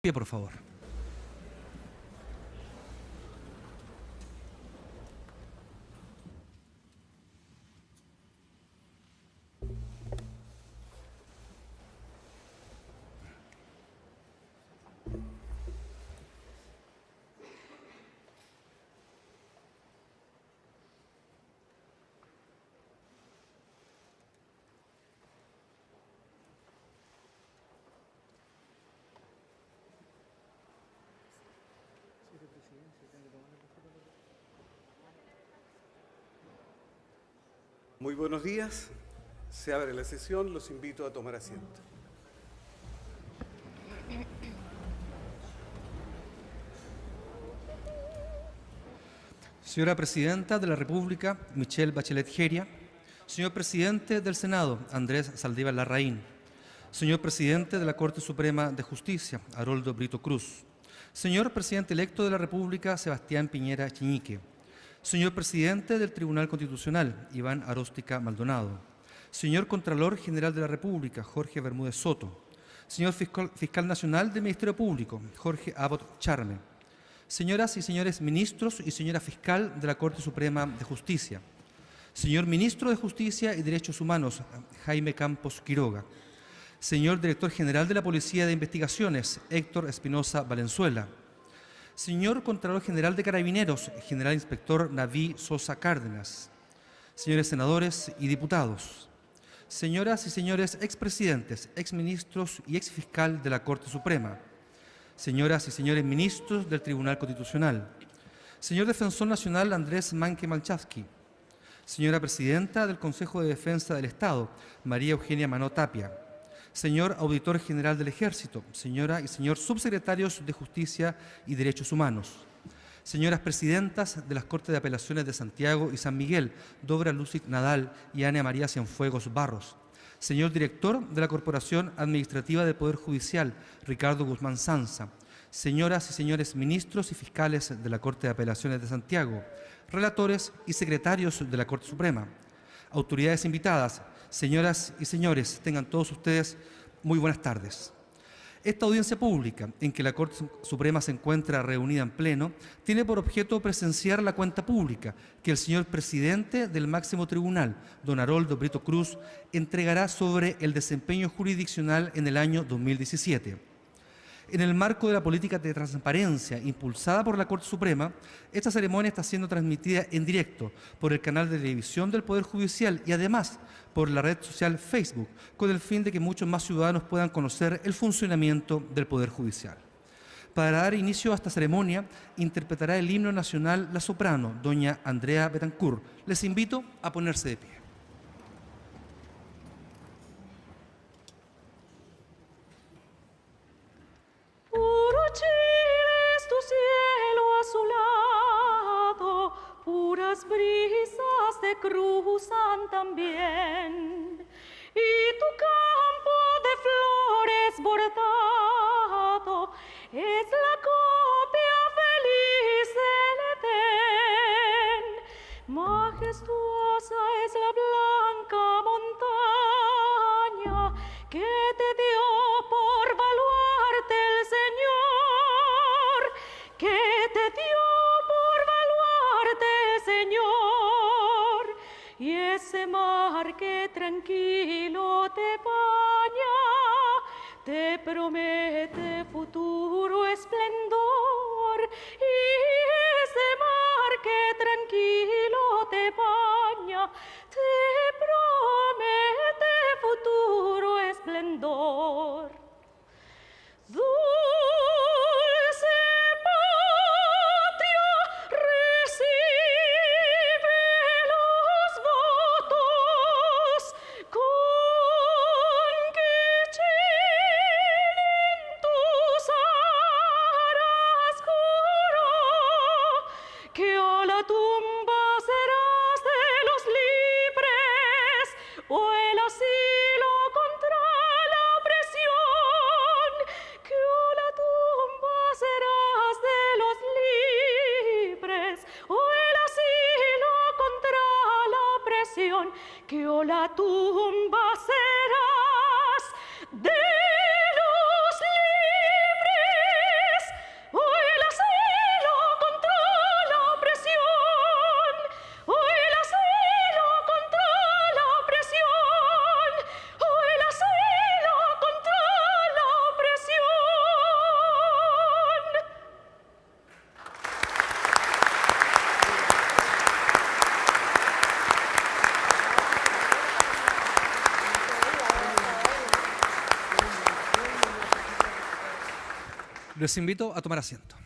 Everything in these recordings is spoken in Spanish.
Pie, por favor. Muy buenos días. Se abre la sesión. Los invito a tomar asiento. Señora Presidenta de la República, Michelle Bachelet Jeria. Señor Presidente del Senado, Andrés Saldívar Larraín. Señor Presidente de la Corte Suprema de Justicia, Haroldo Brito Cruz. Señor Presidente electo de la República, Sebastián Piñera Chiñique. Señor Presidente del Tribunal Constitucional, Iván Aróstica Maldonado. Señor Contralor General de la República, Jorge Bermúdez Soto. Señor Fiscal Nacional del Ministerio Público, Jorge Abbott Charme. Señoras y señores ministros y señora fiscal de la Corte Suprema de Justicia. Señor Ministro de Justicia y Derechos Humanos, Jaime Campos Quiroga. Señor Director General de la Policía de Investigaciones, Héctor Espinosa Valenzuela. Señor Contralor General de Carabineros, General Inspector Naví Sosa Cárdenas. Señores senadores y diputados. Señoras y señores expresidentes, exministros y exfiscal de la Corte Suprema. Señoras y señores ministros del Tribunal Constitucional. Señor Defensor Nacional Andrés Manque Malchavsky. Señora Presidenta del Consejo de Defensa del Estado, María Eugenia Manó Tapia. Señor Auditor General del Ejército, señora y señor Subsecretarios de Justicia y Derechos Humanos, señoras Presidentas de las Cortes de Apelaciones de Santiago y San Miguel, Dobra Lucic Nadal y Ana María Cienfuegos Barros, señor Director de la Corporación Administrativa del Poder Judicial, Ricardo Guzmán Sanza, señoras y señores ministros y fiscales de la Corte de Apelaciones de Santiago, relatores y secretarios de la Corte Suprema, autoridades invitadas, señoras y señores, tengan todos ustedes muy buenas tardes. Esta audiencia pública, en que la Corte Suprema se encuentra reunida en pleno, tiene por objeto presenciar la cuenta pública que el señor presidente del máximo tribunal, don Haroldo Brito Cruz, entregará sobre el desempeño jurisdiccional en el año 2017. En el marco de la política de transparencia impulsada por la Corte Suprema, esta ceremonia está siendo transmitida en directo por el canal de televisión del Poder Judicial y además por la red social Facebook, con el fin de que muchos más ciudadanos puedan conocer el funcionamiento del Poder Judicial. Para dar inicio a esta ceremonia, interpretará el himno nacional la soprano, doña Andrea Betancourt. Les invito a ponerse de pie. Puro Chile es tu cielo azulado, puras brisas te cruzan también, y tu campo de flores bordado es la copia feliz del Edén. Majestuosa es la blanca montaña que te dio por baluarte el Señor, que te dio por baluarte el Señor, y ese mar que tranquilo te baña, te promete futuro esplendor, y ese mar que tranquilo te baña, te promete futuro esplendor. Dulce patria, recibe los votos con que Chile en tus aras juró, que a la tumba serás de los libres, o el asilo contra la opresión, que a la tumba serás de los libres, o el asilo contra la opresión, que a la tumba serás de los libres. Les invito a tomar asiento.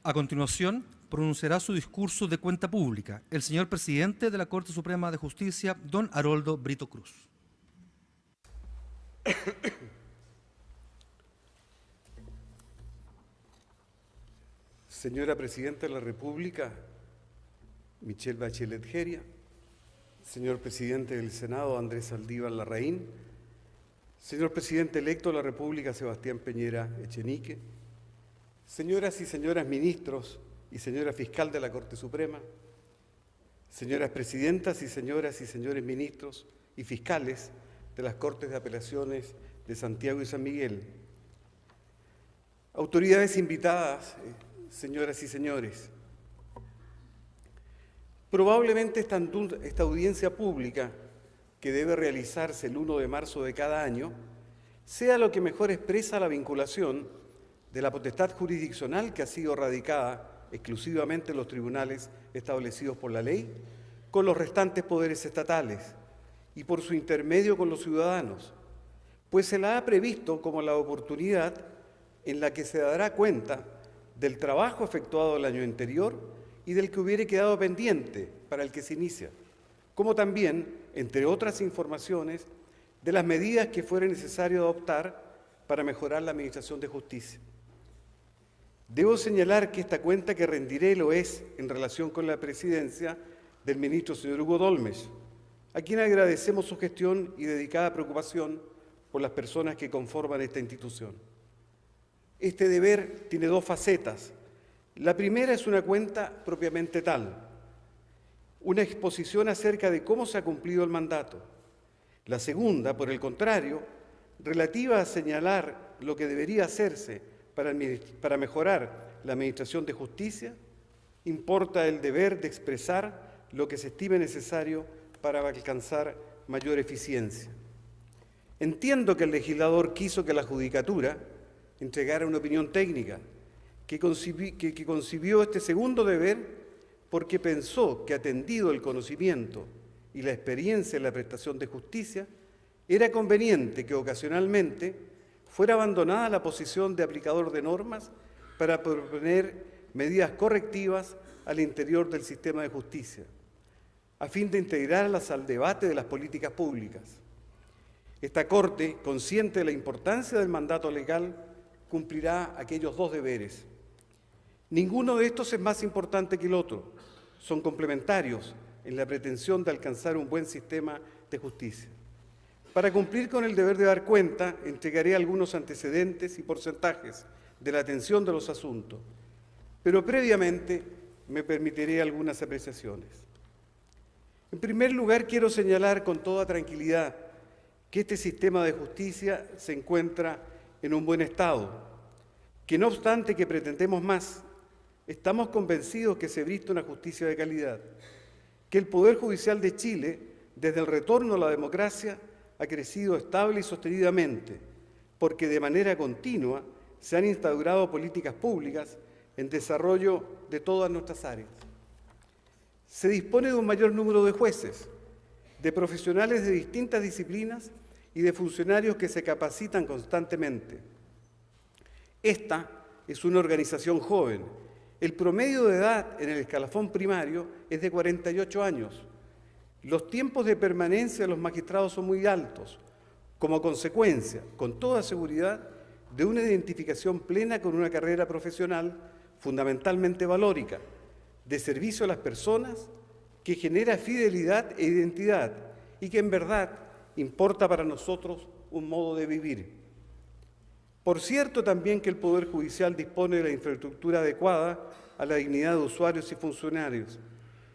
A continuación, pronunciará su discurso de cuenta pública el señor presidente de la Corte Suprema de Justicia, don Haroldo Brito Cruz. Señora Presidenta de la República, Michelle Bachelet Jeria, señor Presidente del Senado, Andrés Saldívar Larraín, señor Presidente electo de la República, Sebastián Piñera Echenique, señoras y señores ministros y señora fiscal de la Corte Suprema, señoras presidentas y señores ministros y fiscales de las Cortes de Apelaciones de Santiago y San Miguel, autoridades invitadas, señoras y señores, probablemente esta audiencia pública, que debe realizarse el 1 de marzo de cada año, sea lo que mejor expresa la vinculación de la potestad jurisdiccional que ha sido radicada exclusivamente en los tribunales establecidos por la ley, con los restantes poderes estatales y por su intermedio con los ciudadanos, pues se la ha previsto como la oportunidad en la que se dará cuenta del trabajo efectuado el año anterior y del que hubiere quedado pendiente para el que se inicia, como también, entre otras informaciones, de las medidas que fuera necesario adoptar para mejorar la administración de justicia. Debo señalar que esta cuenta que rendiré lo es en relación con la presidencia del ministro señor Hugo Dólmez, a quien agradecemos su gestión y dedicada preocupación por las personas que conforman esta institución. Este deber tiene dos facetas. La primera es una cuenta propiamente tal, una exposición acerca de cómo se ha cumplido el mandato. La segunda, por el contrario, relativa a señalar lo que debería hacerse para mejorar la administración de justicia, importa el deber de expresar lo que se estime necesario para alcanzar mayor eficiencia. Entiendo que el legislador quiso que la Judicatura entregara una opinión técnica, que concibió este segundo deber porque pensó que, atendido el conocimiento y la experiencia en la prestación de justicia, era conveniente que ocasionalmente fuera abandonada la posición de aplicador de normas para proponer medidas correctivas al interior del sistema de justicia, a fin de integrarlas al debate de las políticas públicas. Esta Corte, consciente de la importancia del mandato legal, cumplirá aquellos dos deberes. Ninguno de estos es más importante que el otro, son complementarios en la pretensión de alcanzar un buen sistema de justicia. Para cumplir con el deber de dar cuenta, entregaré algunos antecedentes y porcentajes de la atención de los asuntos, pero previamente me permitiré algunas apreciaciones. En primer lugar, quiero señalar con toda tranquilidad que este sistema de justicia se encuentra en un buen estado, que no obstante que pretendemos más, estamos convencidos que se brinda una justicia de calidad, que el Poder Judicial de Chile, desde el retorno a la democracia, ha crecido estable y sostenidamente, porque de manera continua se han instaurado políticas públicas en desarrollo de todas nuestras áreas. Se dispone de un mayor número de jueces, de profesionales de distintas disciplinas y de funcionarios que se capacitan constantemente. Esta es una organización joven. El promedio de edad en el escalafón primario es de 48 años. Los tiempos de permanencia de los magistrados son muy altos, como consecuencia, con toda seguridad, de una identificación plena con una carrera profesional fundamentalmente valórica, de servicio a las personas, que genera fidelidad e identidad y que en verdad importa para nosotros un modo de vivir. Por cierto también que el Poder Judicial dispone de la infraestructura adecuada a la dignidad de usuarios y funcionarios.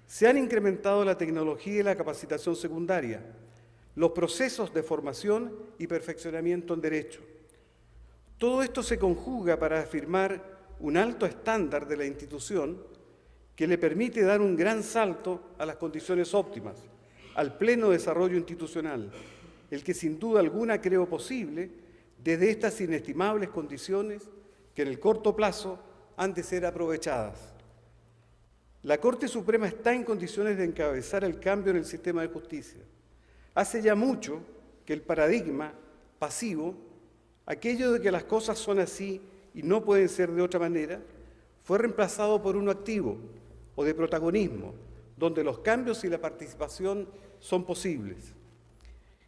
Se han incrementado la tecnología y la capacitación secundaria, los procesos de formación y perfeccionamiento en derecho. Todo esto se conjuga para afirmar un alto estándar de la institución que le permite dar un gran salto a las condiciones óptimas, al pleno desarrollo institucional, el que sin duda alguna creo posible desde estas inestimables condiciones que en el corto plazo han de ser aprovechadas. La Corte Suprema está en condiciones de encabezar el cambio en el sistema de justicia. Hace ya mucho que el paradigma pasivo, aquello de que las cosas son así y no pueden ser de otra manera, fue reemplazado por uno activo o de protagonismo, donde los cambios y la participación son posibles.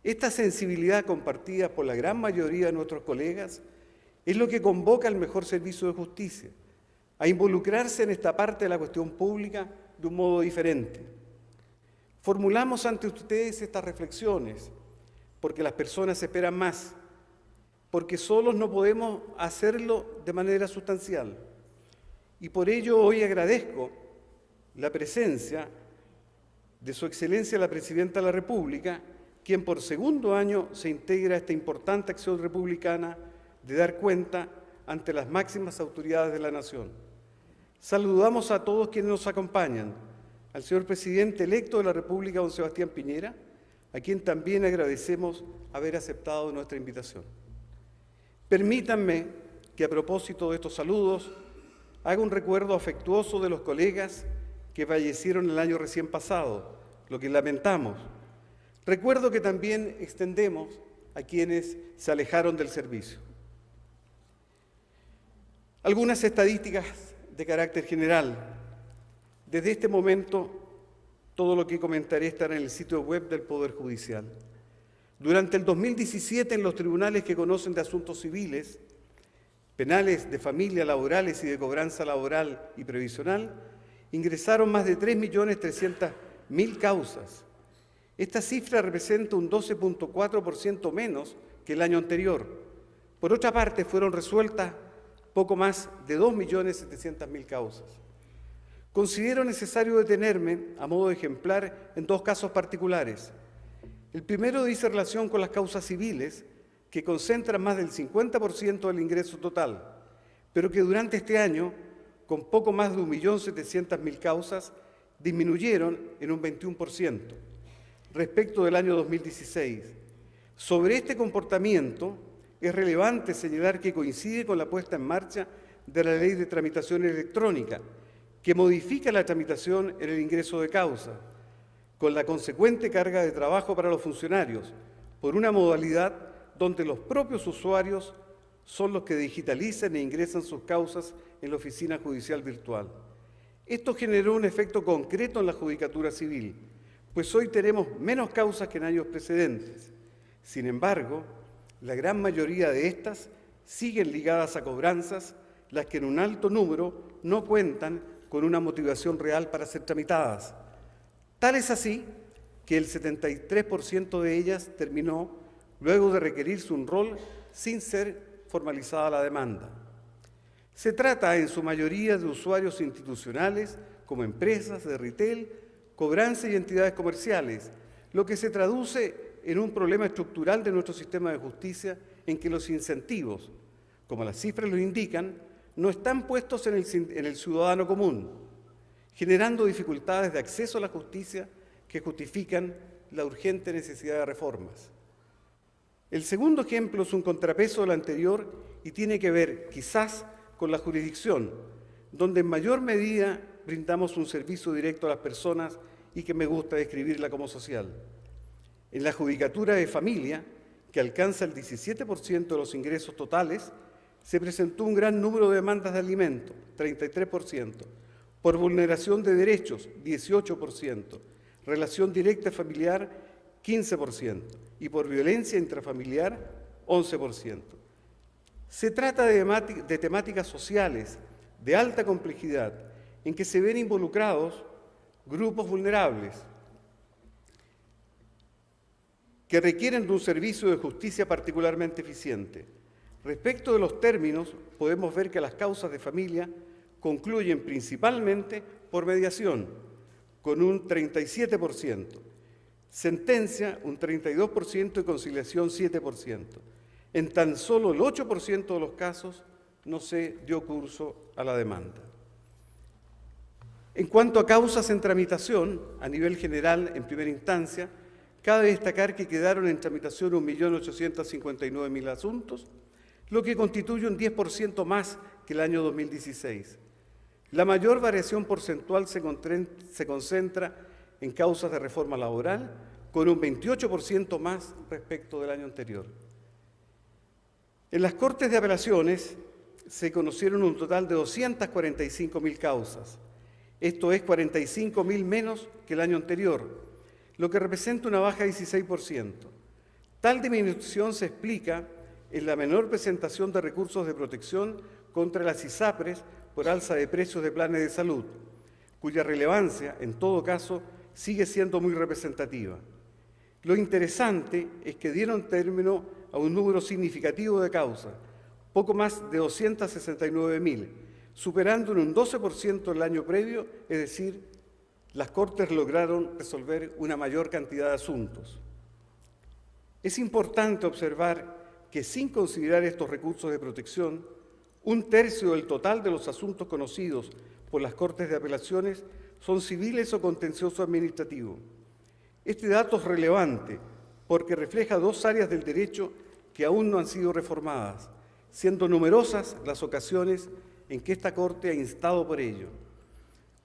Esta sensibilidad compartida por la gran mayoría de nuestros colegas es lo que convoca al mejor servicio de justicia, a involucrarse en esta parte de la cuestión pública de un modo diferente. Formulamos ante ustedes estas reflexiones porque las personas esperan más, porque solos no podemos hacerlo de manera sustancial. Y por ello hoy agradezco la presencia de Su Excelencia la Presidenta de la República, quien por segundo año se integra a esta importante acción republicana de dar cuenta ante las máximas autoridades de la nación. Saludamos a todos quienes nos acompañan, al señor Presidente electo de la República, don Sebastián Piñera, a quien también agradecemos haber aceptado nuestra invitación. Permítanme que a propósito de estos saludos haga un recuerdo afectuoso de los colegas que fallecieron el año recién pasado, lo que lamentamos. Recuerdo que también extendemos a quienes se alejaron del servicio. Algunas estadísticas de carácter general. Desde este momento, todo lo que comentaré estará en el sitio web del Poder Judicial. Durante el 2017, en los tribunales que conocen de asuntos civiles, penales, de familia, laborales y de cobranza laboral y previsional, ingresaron más de 3.300.000 causas. Esta cifra representa un 12.4% menos que el año anterior. Por otra parte, fueron resueltas poco más de 2.700.000 causas. Considero necesario detenerme, a modo de ejemplar, en dos casos particulares. El primero dice relación con las causas civiles, que concentran más del 50% del ingreso total, pero que durante este año, con poco más de 1.700.000 causas, disminuyeron en un 21% respecto del año 2016. Sobre este comportamiento, es relevante señalar que coincide con la puesta en marcha de la Ley de Tramitación Electrónica, que modifica la tramitación en el ingreso de causa, con la consecuente carga de trabajo para los funcionarios, por una modalidad donde los propios usuarios son los que digitalizan e ingresan sus causas en la oficina judicial virtual. Esto generó un efecto concreto en la judicatura civil, pues hoy tenemos menos causas que en años precedentes. Sin embargo, la gran mayoría de estas siguen ligadas a cobranzas, las que en un alto número no cuentan con una motivación real para ser tramitadas. Tal es así que el 73% de ellas terminó luego de requerirse un rol sin ser formalizada la demanda. Se trata en su mayoría de usuarios institucionales como empresas de retail, cobranza y entidades comerciales, lo que se traduce en un problema estructural de nuestro sistema de justicia en que los incentivos, como las cifras lo indican, no están puestos en el ciudadano común, generando dificultades de acceso a la justicia que justifican la urgente necesidad de reformas. El segundo ejemplo es un contrapeso del anterior y tiene que ver, quizás, con la jurisdicción, donde en mayor medida brindamos un servicio directo a las personas y que me gusta describirla como social. En la judicatura de familia, que alcanza el 17% de los ingresos totales, se presentó un gran número de demandas de alimentos, 33%, por vulneración de derechos, 18%, relación directa familiar, 15%, y por violencia intrafamiliar, 11%. Se trata de temáticas sociales de alta complejidad en que se ven involucrados grupos vulnerables que requieren de un servicio de justicia particularmente eficiente. Respecto de los términos, podemos ver que las causas de familia concluyen principalmente por mediación, con un 37%, sentencia un 32% y conciliación 7%. En tan solo el 8% de los casos no se dio curso a la demanda. En cuanto a causas en tramitación, a nivel general, en primera instancia, cabe destacar que quedaron en tramitación 1.859.000 asuntos, lo que constituye un 10% más que el año 2016. La mayor variación porcentual se concentra en causas de reforma laboral, con un 28% más respecto del año anterior. En las Cortes de Apelaciones se conocieron un total de 245.000 causas. Esto es 45.000 menos que el año anterior, lo que representa una baja de 16%. Tal disminución se explica en la menor presentación de recursos de protección contra las ISAPRES por alza de precios de planes de salud, cuya relevancia, en todo caso, sigue siendo muy representativa. Lo interesante es que dieron término a un número significativo de causas, poco más de 269.000, superando en un 12% el año previo, es decir, las Cortes lograron resolver una mayor cantidad de asuntos. Es importante observar que sin considerar estos recursos de protección, un tercio del total de los asuntos conocidos por las Cortes de Apelaciones son civiles o contencioso administrativo. Este dato es relevante porque refleja dos áreas del derecho que aún no han sido reformadas, siendo numerosas las ocasiones en que esta Corte ha instado por ello.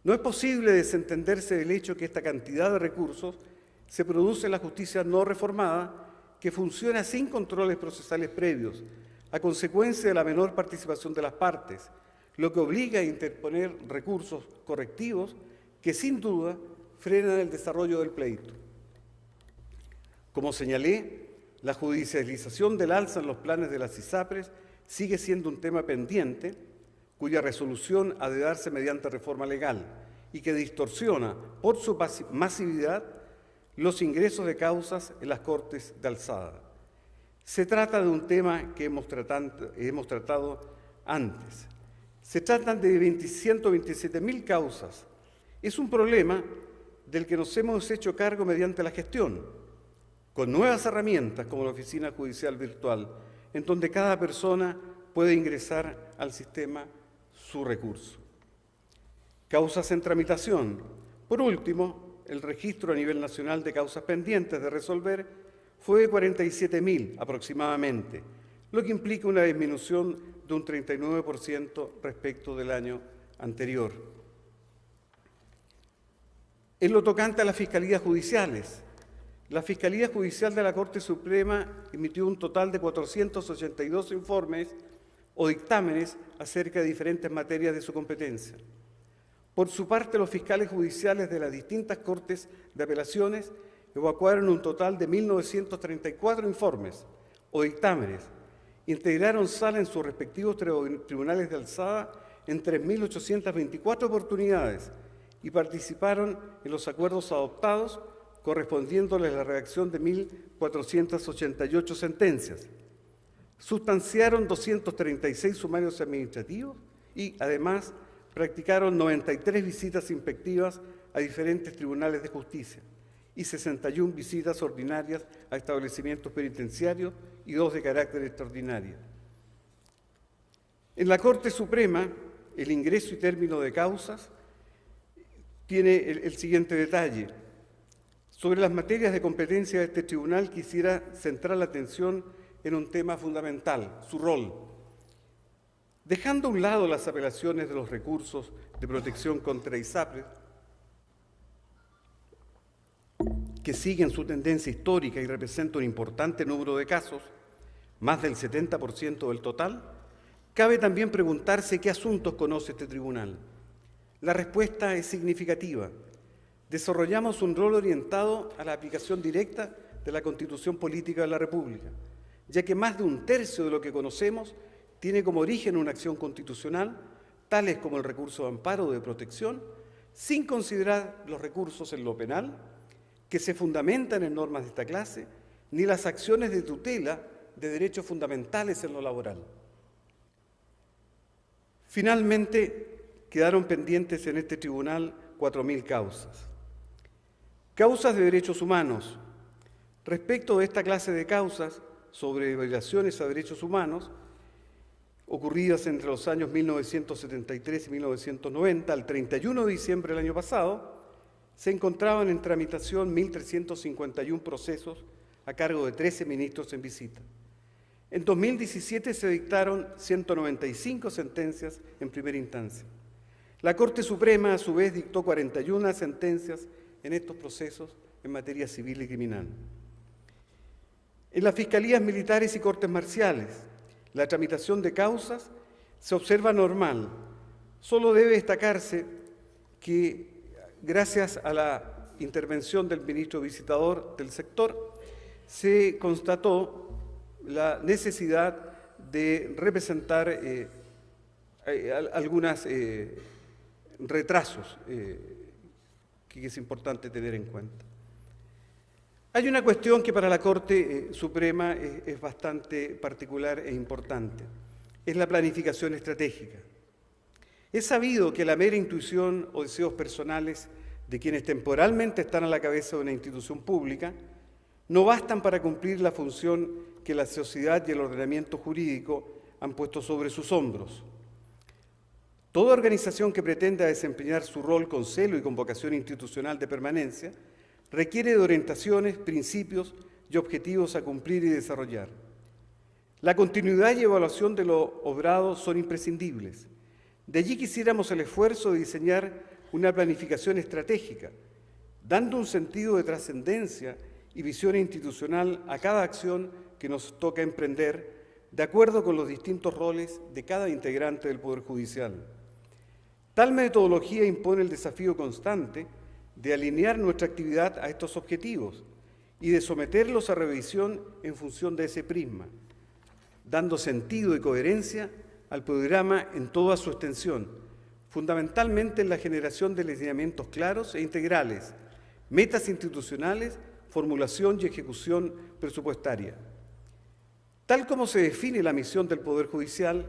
No es posible desentenderse del hecho que esta cantidad de recursos se produce en la justicia no reformada, que funciona sin controles procesales previos, a consecuencia de la menor participación de las partes, lo que obliga a interponer recursos correctivos que sin duda frenan el desarrollo del pleito. Como señalé, la judicialización del alza en los planes de las ISAPRES sigue siendo un tema pendiente, cuya resolución ha de darse mediante reforma legal y que distorsiona por su masividad los ingresos de causas en las Cortes de alzada. Se trata de un tema que hemos tratado antes. Se tratan de 127.000 causas. Es un problema del que nos hemos hecho cargo mediante la gestión, con nuevas herramientas como la Oficina Judicial Virtual, en donde cada persona puede ingresar al sistema su recurso. Causas en tramitación. Por último, el registro a nivel nacional de causas pendientes de resolver fue de 47.000 aproximadamente, lo que implica una disminución de un 39% respecto del año anterior. En lo tocante a las fiscalías judiciales, la Fiscalía Judicial de la Corte Suprema emitió un total de 482 informes o dictámenes acerca de diferentes materias de su competencia. Por su parte, los fiscales judiciales de las distintas Cortes de Apelaciones evacuaron un total de 1.934 informes o dictámenes, integraron sala en sus respectivos tribunales de alzada en 3.824 oportunidades y participaron en los acuerdos adoptados, correspondiéndoles la redacción de 1.488 sentencias. Sustanciaron 236 sumarios administrativos y, además, practicaron 93 visitas inspectivas a diferentes tribunales de justicia y 61 visitas ordinarias a establecimientos penitenciarios y 2 de carácter extraordinario. En la Corte Suprema, el ingreso y término de causas tiene el siguiente detalle. Sobre las materias de competencia de este tribunal quisiera centrar la atención en un tema fundamental, su rol. Dejando a un lado las apelaciones de los recursos de protección contra ISAPRES, que siguen su tendencia histórica y representan un importante número de casos, más del 70% del total, cabe también preguntarse qué asuntos conoce este tribunal. La respuesta es significativa. Desarrollamos un rol orientado a la aplicación directa de la Constitución Política de la República, ya que más de un tercio de lo que conocemos tiene como origen una acción constitucional, tales como el recurso de amparo o de protección, sin considerar los recursos en lo penal, que se fundamentan en normas de esta clase, ni las acciones de tutela de derechos fundamentales en lo laboral. Finalmente, quedaron pendientes en este tribunal 4.000 causas. Causas de derechos humanos. Respecto de esta clase de causas sobre violaciones a derechos humanos, ocurridas entre los años 1973 y 1990, al 31 de diciembre del año pasado, se encontraban en tramitación 1.351 procesos a cargo de 13 ministros en visita. En 2017 se dictaron 195 sentencias en primera instancia. La Corte Suprema, a su vez, dictó 41 sentencias en estos procesos en materia civil y criminal. En las fiscalías militares y cortes marciales, la tramitación de causas se observa normal. Solo debe destacarse que, gracias a la intervención del ministro visitador del sector, se constató la necesidad de representar algunos retrasos que es importante tener en cuenta. Hay una cuestión que para la Corte Suprema es bastante particular e importante, es la planificación estratégica. Es sabido que la mera intuición o deseos personales de quienes temporalmente están a la cabeza de una institución pública no bastan para cumplir la función que la sociedad y el ordenamiento jurídico han puesto sobre sus hombros. Toda organización que pretenda desempeñar su rol con celo y con vocación institucional de permanencia requiere de orientaciones, principios y objetivos a cumplir y desarrollar. La continuidad y evaluación de lo obrado son imprescindibles. De allí quisiéramos el esfuerzo de diseñar una planificación estratégica, dando un sentido de trascendencia y visión institucional a cada acción que nos toca emprender, de acuerdo con los distintos roles de cada integrante del Poder Judicial. Tal metodología impone el desafío constante de alinear nuestra actividad a estos objetivos y de someterlos a revisión en función de ese prisma, dando sentido y coherencia al programa en toda su extensión, fundamentalmente en la generación de lineamientos claros e integrales, metas institucionales, formulación y ejecución presupuestaria. Tal como se define la misión del Poder Judicial,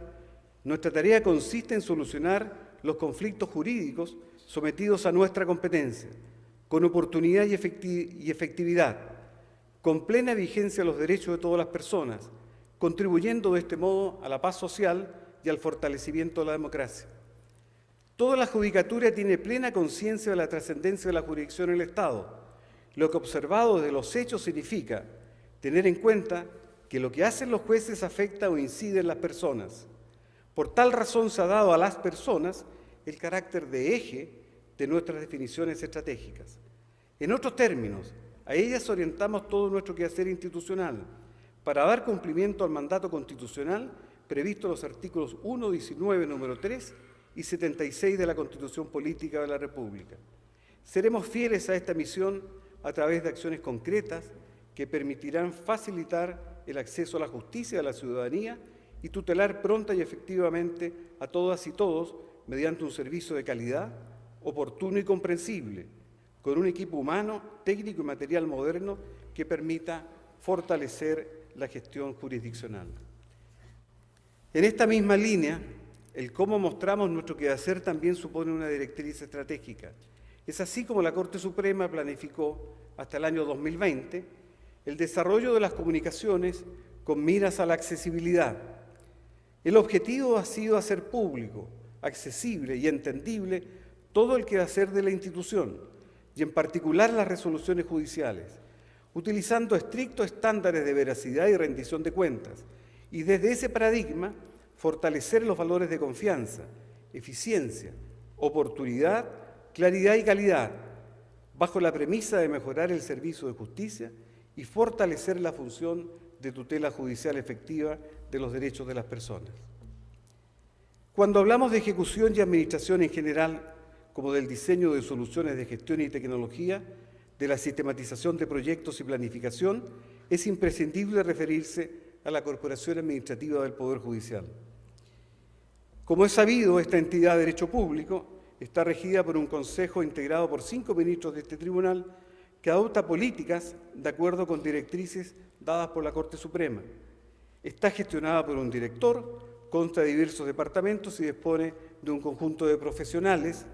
nuestra tarea consiste en solucionar los conflictos jurídicos sometidos a nuestra competencia, con oportunidad y efectividad, con plena vigencia de los derechos de todas las personas, contribuyendo de este modo a la paz social y al fortalecimiento de la democracia. Toda la judicatura tiene plena conciencia de la trascendencia de la jurisdicción en el Estado. Lo que observado desde los hechos significa tener en cuenta que lo que hacen los jueces afecta o incide en las personas. Por tal razón se ha dado a las personas el carácter de eje de nuestras definiciones estratégicas. En otros términos, a ellas orientamos todo nuestro quehacer institucional para dar cumplimiento al mandato constitucional previsto en los artículos 1, 19, número 3 y 76 de la Constitución Política de la República. Seremos fieles a esta misión a través de acciones concretas que permitirán facilitar el acceso a la justicia de la ciudadanía y tutelar pronta y efectivamente a todas y todos mediante un servicio de calidad, oportuno y comprensible, con un equipo humano, técnico y material moderno que permita fortalecer la gestión jurisdiccional. En esta misma línea, el cómo mostramos nuestro quehacer también supone una directriz estratégica. Es así como la Corte Suprema planificó hasta el año 2020 el desarrollo de las comunicaciones con miras a la accesibilidad. El objetivo ha sido hacer público, accesible y entendible todo el quehacer de la institución y en particular las resoluciones judiciales, utilizando estrictos estándares de veracidad y rendición de cuentas y desde ese paradigma fortalecer los valores de confianza, eficiencia, oportunidad, claridad y calidad, bajo la premisa de mejorar el servicio de justicia y fortalecer la función de tutela judicial efectiva de los derechos de las personas. Cuando hablamos de ejecución y administración en general, como del diseño de soluciones de gestión y tecnología, de la sistematización de proyectos y planificación, es imprescindible referirse a la Corporación Administrativa del Poder Judicial. Como es sabido, esta entidad de derecho público está regida por un consejo integrado por 5 ministros de este tribunal que adopta políticas de acuerdo con directrices dadas por la Corte Suprema. Está gestionada por un director, consta de diversos departamentos y dispone de un conjunto de profesionales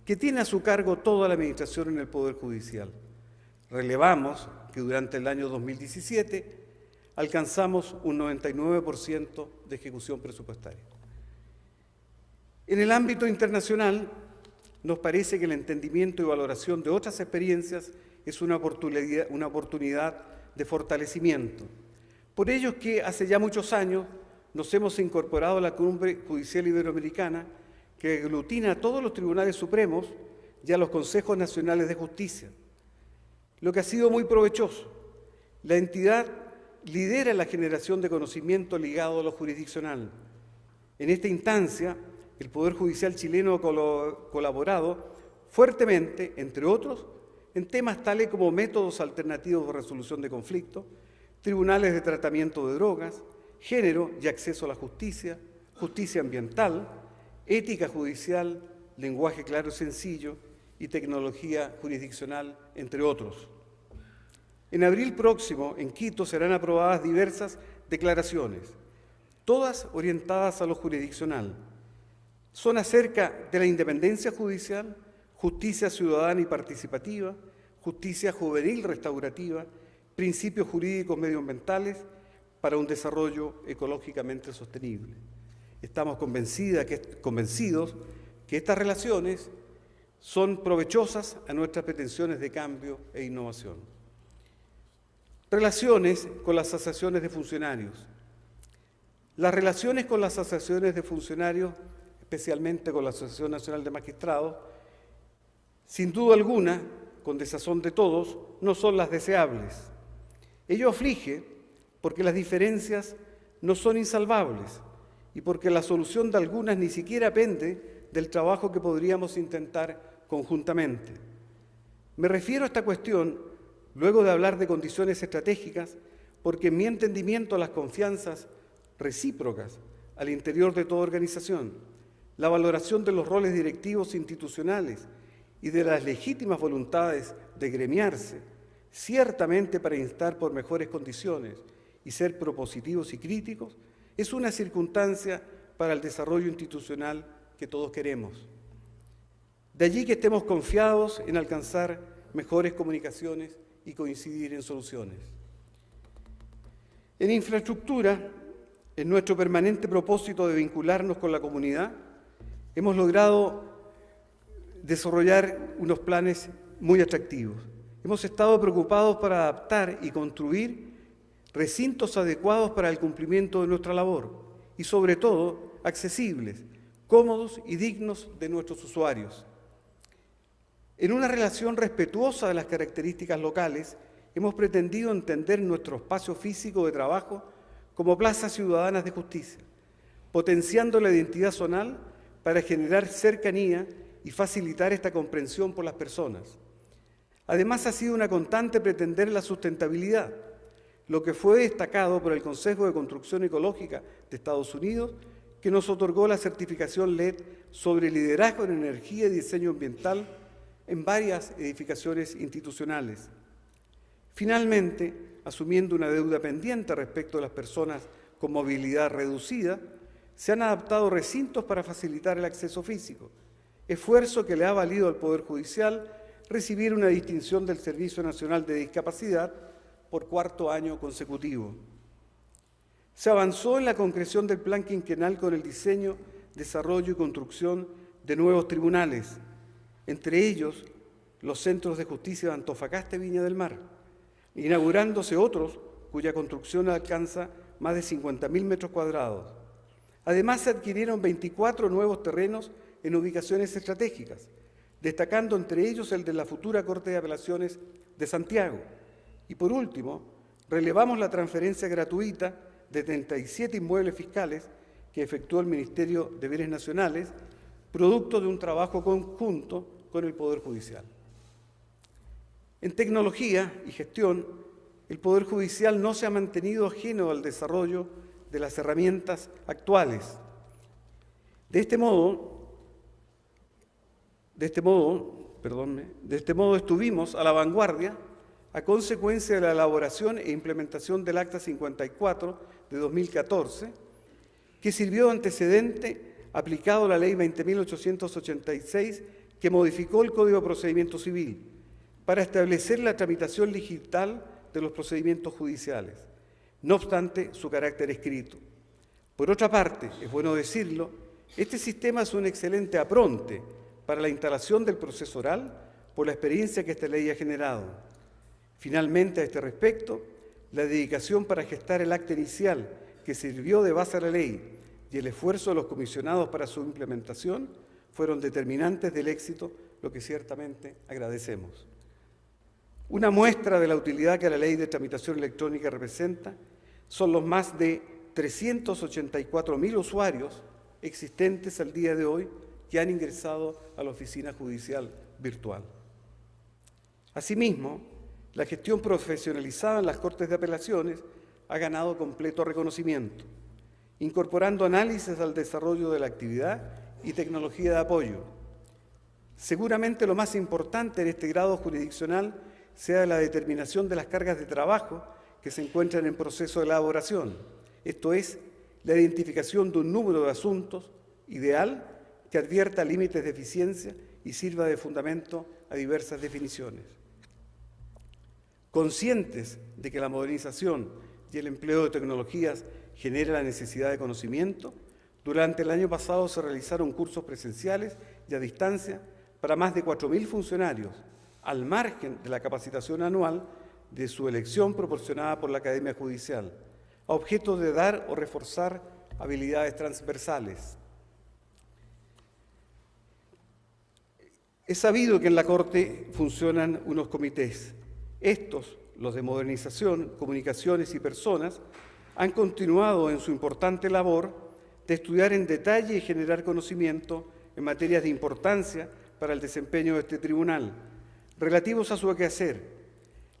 que tiene a su cargo toda la administración en el Poder Judicial. Relevamos que durante el año 2017 alcanzamos un 99% de ejecución presupuestaria. En el ámbito internacional, nos parece que el entendimiento y valoración de otras experiencias es una oportunidad de fortalecimiento. Por ello es que hace ya muchos años nos hemos incorporado a la Cumbre Judicial Iberoamericana que aglutina a todos los tribunales supremos y a los consejos nacionales de justicia. lo que ha sido muy provechoso. La entidad lidera la generación de conocimiento ligado a lo jurisdiccional. En esta instancia, el Poder Judicial chileno ha colaborado fuertemente, entre otros, en temas tales como métodos alternativos de resolución de conflictos, tribunales de tratamiento de drogas, género y acceso a la justicia, justicia ambiental, ética judicial, lenguaje claro y sencillo y tecnología jurisdiccional, entre otros. En abril próximo, en Quito, serán aprobadas diversas declaraciones, todas orientadas a lo jurisdiccional. Son acerca de la independencia judicial, justicia ciudadana y participativa, justicia juvenil restaurativa, principios jurídicos medioambientales para un desarrollo ecológicamente sostenible. Estamos convencidos que estas relaciones son provechosas a nuestras pretensiones de cambio e innovación. Relaciones con las asociaciones de funcionarios. Las relaciones con las asociaciones de funcionarios, especialmente con la Asociación Nacional de Magistrados, sin duda alguna, con desazón de todos, no son las deseables. Ello aflige porque las diferencias no son insalvables y porque la solución de algunas ni siquiera pende del trabajo que podríamos intentar conjuntamente. Me refiero a esta cuestión luego de hablar de condiciones estratégicas, porque en mi entendimiento las confianzas recíprocas al interior de toda organización, la valoración de los roles directivos institucionales y de las legítimas voluntades de gremiarse, ciertamente para instar por mejores condiciones y ser propositivos y críticos, es una circunstancia para el desarrollo institucional que todos queremos. De allí que estemos confiados en alcanzar mejores comunicaciones y coincidir en soluciones. En infraestructura, en nuestro permanente propósito de vincularnos con la comunidad, hemos logrado desarrollar unos planes muy atractivos. Hemos estado preocupados para adaptar y construir recintos adecuados para el cumplimiento de nuestra labor y, sobre todo, accesibles, cómodos y dignos de nuestros usuarios. En una relación respetuosa de las características locales, hemos pretendido entender nuestro espacio físico de trabajo como plazas ciudadanas de justicia, potenciando la identidad zonal para generar cercanía y facilitar esta comprensión por las personas. Además, ha sido una constante pretender la sustentabilidad, lo que fue destacado por el Consejo de Construcción Ecológica de Estados Unidos, que nos otorgó la certificación LED sobre liderazgo en energía y diseño ambiental en varias edificaciones institucionales. Finalmente, asumiendo una deuda pendiente respecto a las personas con movilidad reducida, se han adaptado recintos para facilitar el acceso físico, esfuerzo que le ha valido al Poder Judicial recibir una distinción del Servicio Nacional de Discapacidad por 4º año consecutivo. Se avanzó en la concreción del plan quinquenal con el diseño, desarrollo y construcción de nuevos tribunales, entre ellos los centros de justicia de Antofagasta y Viña del Mar, inaugurándose otros cuya construcción alcanza más de 50.000 metros cuadrados. Además, se adquirieron 24 nuevos terrenos en ubicaciones estratégicas, destacando entre ellos el de la futura Corte de Apelaciones de Santiago. Y por último, relevamos la transferencia gratuita de 37 inmuebles fiscales que efectuó el Ministerio de Bienes Nacionales, producto de un trabajo conjunto con el Poder Judicial. En tecnología y gestión, el Poder Judicial no se ha mantenido ajeno al desarrollo de las herramientas actuales. De este modo estuvimos a la vanguardia a consecuencia de la elaboración e implementación del Acta 54 de 2014, que sirvió de antecedente aplicado a la Ley 20.886, que modificó el Código de Procedimiento Civil para establecer la tramitación digital de los procedimientos judiciales, no obstante su carácter escrito. Por otra parte, es bueno decirlo, este sistema es un excelente apronte para la instalación del proceso oral por la experiencia que esta ley ha generado. Finalmente, a este respecto, la dedicación para gestar el acta inicial que sirvió de base a la ley y el esfuerzo de los comisionados para su implementación fueron determinantes del éxito, lo que ciertamente agradecemos. Una muestra de la utilidad que la Ley de Tramitación Electrónica representa son los más de 384.000 usuarios existentes al día de hoy que han ingresado a la oficina judicial virtual. Asimismo, la gestión profesionalizada en las Cortes de Apelaciones ha ganado completo reconocimiento, incorporando análisis al desarrollo de la actividad y tecnología de apoyo. Seguramente lo más importante en este grado jurisdiccional sea la determinación de las cargas de trabajo que se encuentran en proceso de elaboración, esto es, la identificación de un número de asuntos ideal que advierta límites de eficiencia y sirva de fundamento a diversas definiciones. Conscientes de que la modernización y el empleo de tecnologías genera la necesidad de conocimiento, durante el año pasado se realizaron cursos presenciales y a distancia para más de 4.000 funcionarios, al margen de la capacitación anual de su elección proporcionada por la Academia Judicial, a objeto de dar o reforzar habilidades transversales. Es sabido que en la Corte funcionan unos comités. Estos, los de modernización, comunicaciones y personas, han continuado en su importante labor de estudiar en detalle y generar conocimiento en materias de importancia para el desempeño de este tribunal, relativos a su quehacer,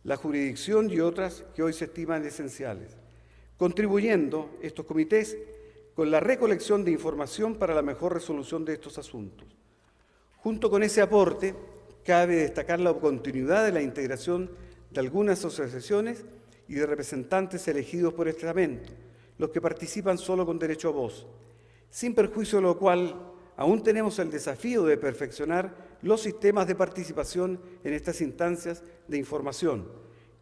la jurisdicción y otras que hoy se estiman esenciales, contribuyendo estos comités con la recolección de información para la mejor resolución de estos asuntos. Junto con ese aporte, cabe destacar la continuidad de la integración de algunas asociaciones y de representantes elegidos por estamento, los que participan solo con derecho a voz, sin perjuicio de lo cual aún tenemos el desafío de perfeccionar los sistemas de participación en estas instancias de información,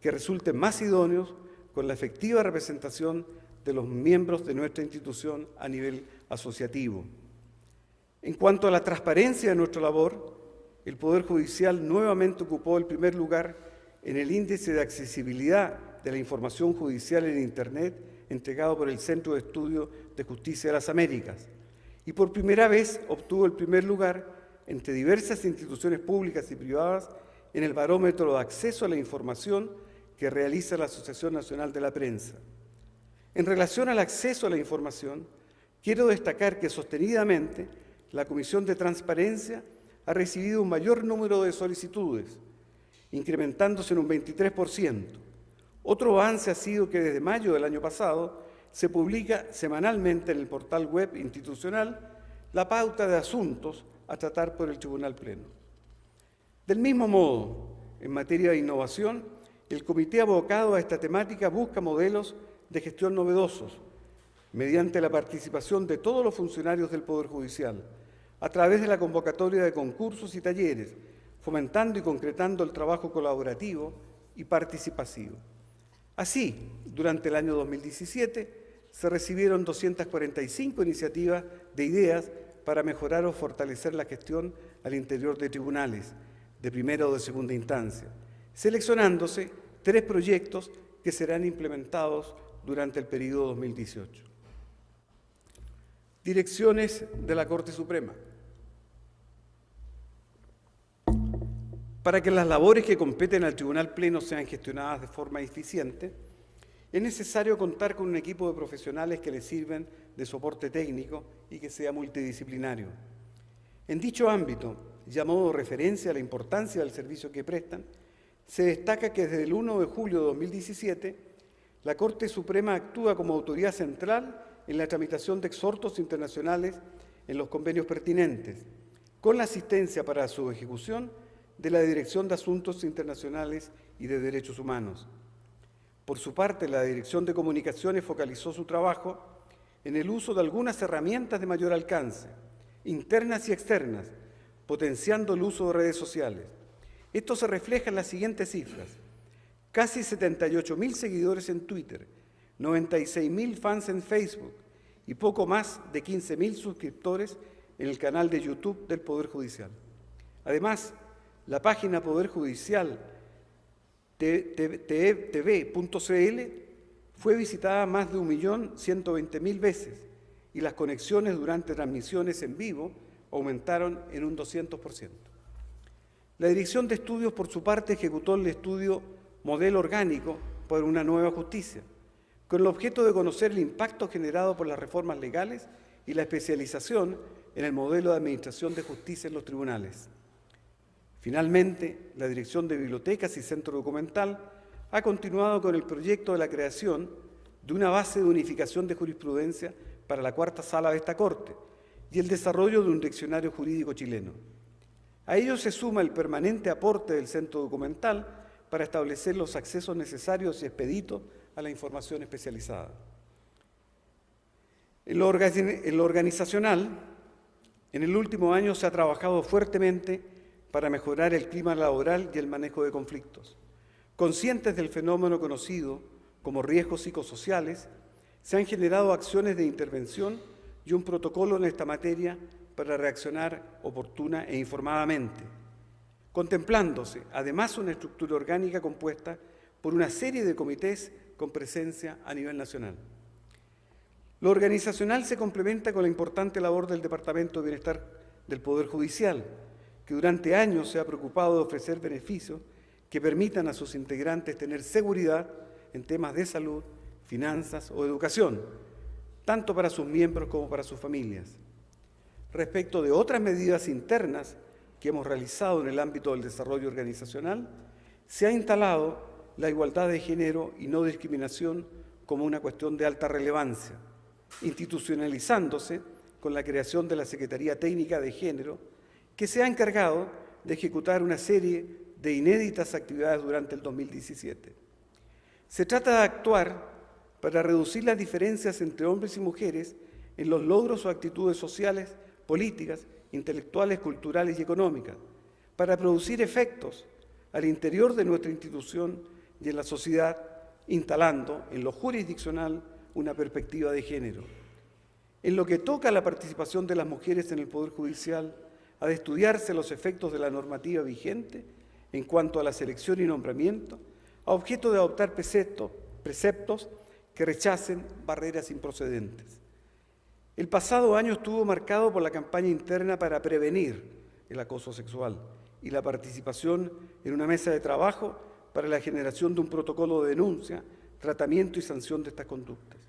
que resulten más idóneos con la efectiva representación de los miembros de nuestra institución a nivel asociativo. En cuanto a la transparencia de nuestra labor, el Poder Judicial nuevamente ocupó el primer lugar en el índice de accesibilidad de la información judicial en Internet entregado por el Centro de Estudio de Justicia de las Américas, y por primera vez obtuvo el primer lugar entre diversas instituciones públicas y privadas en el barómetro de acceso a la información que realiza la Asociación Nacional de la Prensa. En relación al acceso a la información, quiero destacar que sostenidamente la Comisión de Transparencia ha recibido un mayor número de solicitudes, incrementándose en un 23%. Otro avance ha sido que desde mayo del año pasado se publica semanalmente en el portal web institucional la pauta de asuntos a tratar por el Tribunal Pleno. Del mismo modo, en materia de innovación, el comité abocado a esta temática busca modelos de gestión novedosos, mediante la participación de todos los funcionarios del Poder Judicial, a través de la convocatoria de concursos y talleres, fomentando y concretando el trabajo colaborativo y participativo. Así, durante el año 2017, se recibieron 245 iniciativas de ideas para mejorar o fortalecer la gestión al interior de tribunales, de primera o de segunda instancia, seleccionándose 3 proyectos que serán implementados durante el periodo 2018. Direcciones de la Corte Suprema. Para que las labores que competen al Tribunal Pleno sean gestionadas de forma eficiente, es necesario contar con un equipo de profesionales que le sirven de soporte técnico y que sea multidisciplinario. En dicho ámbito, y a modo de referencia a la importancia del servicio que prestan, se destaca que desde el 1 de julio de 2017, la Corte Suprema actúa como autoridad central en la tramitación de exhortos internacionales en los convenios pertinentes, con la asistencia para su ejecución de la Dirección de Asuntos Internacionales y de Derechos Humanos. Por su parte, la Dirección de Comunicaciones focalizó su trabajo en el uso de algunas herramientas de mayor alcance, internas y externas, potenciando el uso de redes sociales. Esto se refleja en las siguientes cifras: casi 78.000 seguidores en Twitter, 96.000 fans en Facebook y poco más de 15.000 suscriptores en el canal de YouTube del Poder Judicial. Además, la página Poder Judicial tv.cl fue visitada más de 1.120.000 veces y las conexiones durante transmisiones en vivo aumentaron en un 200%. La Dirección de Estudios, por su parte, ejecutó el estudio Modelo Orgánico por una nueva justicia, con el objeto de conocer el impacto generado por las reformas legales y la especialización en el modelo de administración de justicia en los tribunales. Finalmente, la Dirección de Bibliotecas y Centro Documental ha continuado con el proyecto de la creación de una base de unificación de jurisprudencia para la cuarta sala de esta Corte y el desarrollo de un diccionario jurídico chileno. A ello se suma el permanente aporte del Centro Documental para establecer los accesos necesarios y expeditos a la información especializada. En lo organizacional, en el último año se ha trabajado fuertemente para mejorar el clima laboral y el manejo de conflictos. Conscientes del fenómeno conocido como riesgos psicosociales, se han generado acciones de intervención y un protocolo en esta materia para reaccionar oportuna e informadamente, contemplándose además una estructura orgánica compuesta por una serie de comités con presencia a nivel nacional. Lo organizacional se complementa con la importante labor del Departamento de Bienestar del Poder Judicial, que durante años se ha preocupado de ofrecer beneficios que permitan a sus integrantes tener seguridad en temas de salud, finanzas o educación, tanto para sus miembros como para sus familias. Respecto de otras medidas internas que hemos realizado en el ámbito del desarrollo organizacional, se ha instalado la igualdad de género y no discriminación como una cuestión de alta relevancia, institucionalizándose con la creación de la Secretaría Técnica de Género, que se ha encargado de ejecutar una serie de inéditas actividades durante el 2017. Se trata de actuar para reducir las diferencias entre hombres y mujeres en los logros o actitudes sociales, políticas, intelectuales, culturales y económicas, para producir efectos al interior de nuestra institución y en la sociedad, instalando en lo jurisdiccional una perspectiva de género. En lo que toca a la participación de las mujeres en el Poder Judicial, ha de estudiarse los efectos de la normativa vigente en cuanto a la selección y nombramiento, a objeto de adoptar preceptos que rechacen barreras improcedentes. El pasado año estuvo marcado por la campaña interna para prevenir el acoso sexual y la participación en una mesa de trabajo para la generación de un protocolo de denuncia, tratamiento y sanción de estas conductas.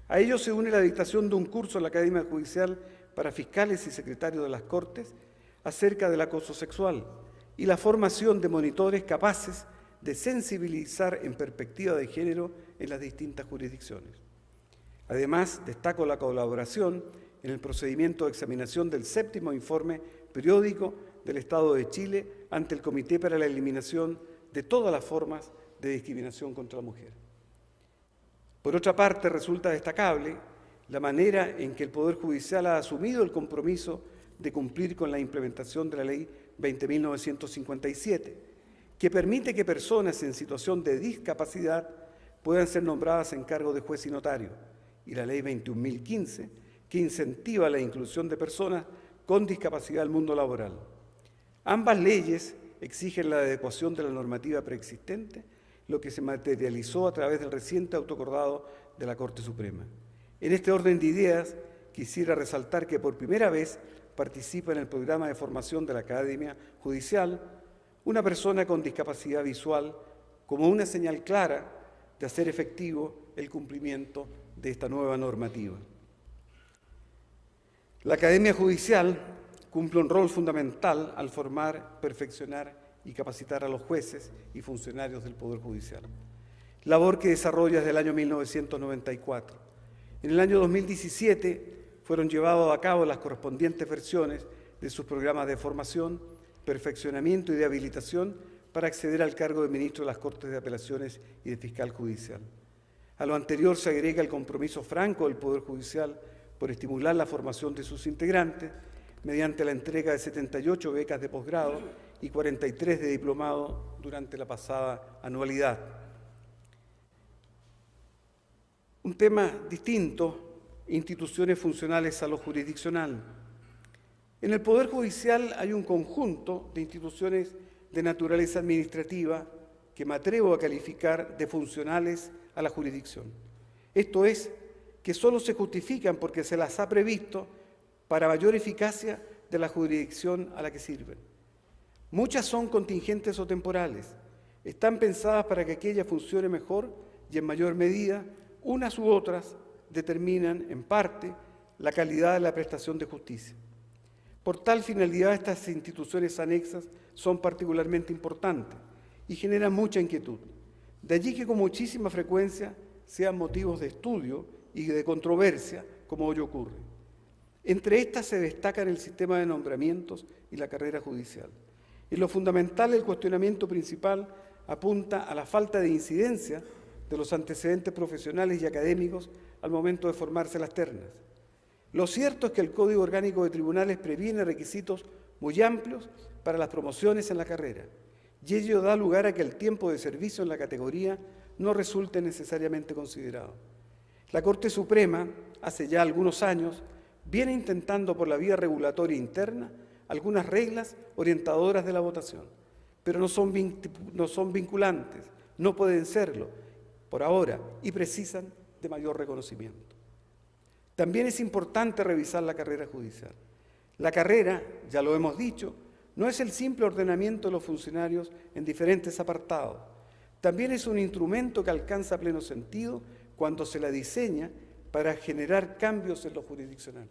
A ello se une la dictación de un curso en la Academia Judicial para fiscales y secretarios de las Cortes acerca del acoso sexual y la formación de monitores capaces de sensibilizar en perspectiva de género en las distintas jurisdicciones. Además, destaco la colaboración en el procedimiento de examinación del 7º informe periódico del Estado de Chile ante el Comité para la Eliminación de todas las formas de discriminación contra la mujer. Por otra parte, resulta destacable la manera en que el Poder Judicial ha asumido el compromiso de cumplir con la implementación de la Ley 20.957, que permite que personas en situación de discapacidad puedan ser nombradas en cargo de juez y notario, y la Ley 21.015, que incentiva la inclusión de personas con discapacidad al mundo laboral. Ambas leyes exigen la adecuación de la normativa preexistente, lo que se materializó a través del reciente autoacordado de la Corte Suprema. En este orden de ideas, quisiera resaltar que por primera vez participa en el programa de formación de la Academia Judicial una persona con discapacidad visual como una señal clara de hacer efectivo el cumplimiento de esta nueva normativa. La Academia Judicial cumple un rol fundamental al formar, perfeccionar y capacitar a los jueces y funcionarios del Poder Judicial, labor que desarrolla desde el año 1994. En el año 2017 fueron llevadas a cabo las correspondientes versiones de sus programas de formación, perfeccionamiento y de habilitación para acceder al cargo de ministro de las Cortes de Apelaciones y de fiscal judicial. A lo anterior se agrega el compromiso franco del Poder Judicial por estimular la formación de sus integrantes mediante la entrega de 78 becas de posgrado y 43 de diplomado durante la pasada anualidad. Un tema distinto, instituciones funcionales a lo jurisdiccional. En el Poder Judicial hay un conjunto de instituciones de naturaleza administrativa que me atrevo a calificar de funcionales a la jurisdicción. Esto es, que solo se justifican porque se las ha previsto para mayor eficacia de la jurisdicción a la que sirven. Muchas son contingentes o temporales. Están pensadas para que aquella funcione mejor y en mayor medida, unas u otras determinan, en parte, la calidad de la prestación de justicia. Por tal finalidad, estas instituciones anexas son particularmente importantes y generan mucha inquietud. De allí que con muchísima frecuencia sean motivos de estudio y de controversia, como hoy ocurre. Entre estas se destacan el sistema de nombramientos y la carrera judicial. En lo fundamental, el cuestionamiento principal apunta a la falta de incidencia de los antecedentes profesionales y académicos al momento de formarse las ternas. Lo cierto es que el Código Orgánico de Tribunales previene requisitos muy amplios para las promociones en la carrera, y ello da lugar a que el tiempo de servicio en la categoría no resulte necesariamente considerado. La Corte Suprema, hace ya algunos años, viene intentando por la vía regulatoria interna algunas reglas orientadoras de la votación, pero no son vinculantes, no pueden serlo por ahora y precisan de mayor reconocimiento. También es importante revisar la carrera judicial. La carrera, ya lo hemos dicho, no es el simple ordenamiento de los funcionarios en diferentes apartados. También es un instrumento que alcanza pleno sentido cuando se la diseña para generar cambios en lo jurisdiccional.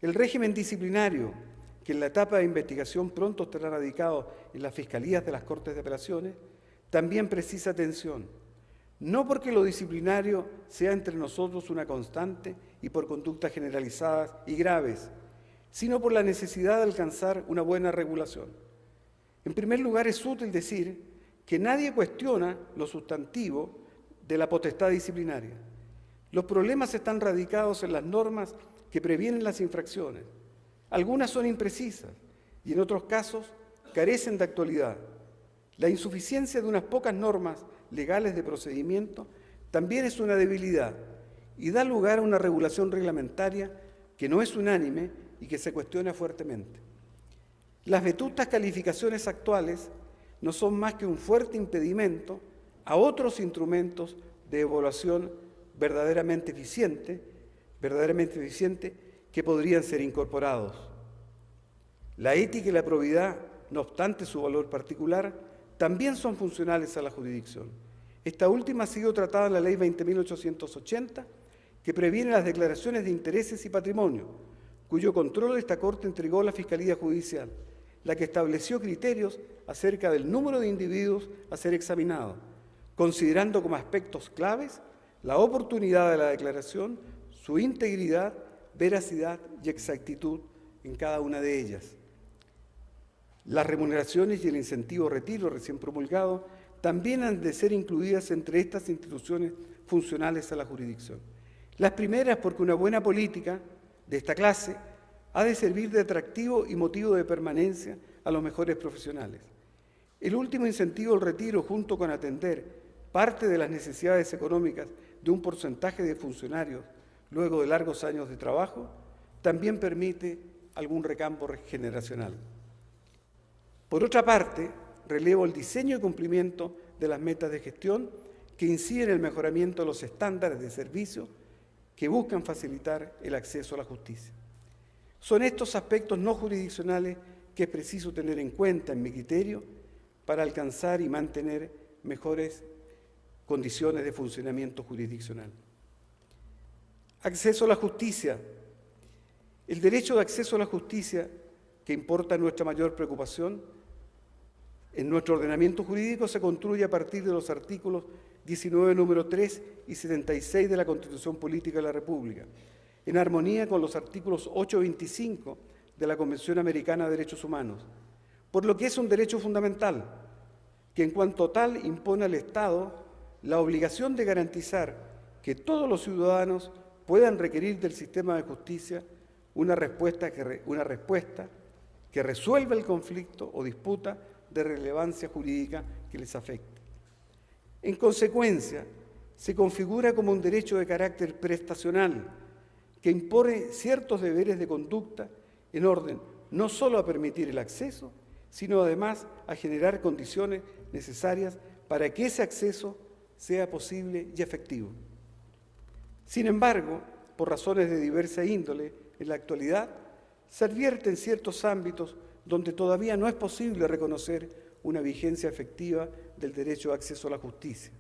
El régimen disciplinario, que en la etapa de investigación pronto estará radicado en las fiscalías de las Cortes de Apelaciones, también precisa atención. No porque lo disciplinario sea entre nosotros una constante y por conductas generalizadas y graves, sino por la necesidad de alcanzar una buena regulación. En primer lugar, es útil decir que nadie cuestiona lo sustantivo de la potestad disciplinaria. Los problemas están radicados en las normas que previenen las infracciones. Algunas son imprecisas y en otros casos carecen de actualidad. La insuficiencia de unas pocas normas legales de procedimiento también es una debilidad y da lugar a una regulación reglamentaria que no es unánime y que se cuestiona fuertemente. Las vetustas calificaciones actuales no son más que un fuerte impedimento a otros instrumentos de evaluación verdaderamente eficiente que podrían ser incorporados. La ética y la probidad, no obstante su valor particular, también son funcionales a la jurisdicción. Esta última ha sido tratada en la Ley 20.880, que previene las declaraciones de intereses y patrimonio, cuyo control esta Corte entregó a la Fiscalía Judicial, la que estableció criterios acerca del número de individuos a ser examinados, considerando como aspectos claves la oportunidad de la declaración, su integridad, veracidad y exactitud en cada una de ellas. Las remuneraciones y el incentivo retiro recién promulgado también han de ser incluidas entre estas instituciones funcionales a la jurisdicción. Las primeras porque una buena política de esta clase ha de servir de atractivo y motivo de permanencia a los mejores profesionales. El último incentivo al retiro, junto con atender parte de las necesidades económicas de un porcentaje de funcionarios luego de largos años de trabajo, también permite algún recambio generacional. Por otra parte, relevo el diseño y cumplimiento de las metas de gestión que inciden en el mejoramiento de los estándares de servicio que buscan facilitar el acceso a la justicia. Son estos aspectos no jurisdiccionales que es preciso tener en cuenta, en mi criterio, para alcanzar y mantener mejores condiciones de funcionamiento jurisdiccional. Acceso a la justicia. El derecho de acceso a la justicia, que importa nuestra mayor preocupación, en nuestro ordenamiento jurídico se construye a partir de los artículos 19, número 3 y 76 de la Constitución Política de la República, en armonía con los artículos 8 y 25 de la Convención Americana de Derechos Humanos, por lo que es un derecho fundamental, que en cuanto tal impone al Estado la obligación de garantizar que todos los ciudadanos puedan requerir del sistema de justicia una respuesta que resuelva el conflicto o disputa de relevancia jurídica que les afecte. En consecuencia, se configura como un derecho de carácter prestacional que impone ciertos deberes de conducta en orden no solo a permitir el acceso, sino además a generar condiciones necesarias para que ese acceso sea posible y efectivo. Sin embargo, por razones de diversa índole, en la actualidad se advierte en ciertos ámbitos donde todavía no es posible reconocer una vigencia efectiva del derecho de acceso a la justicia.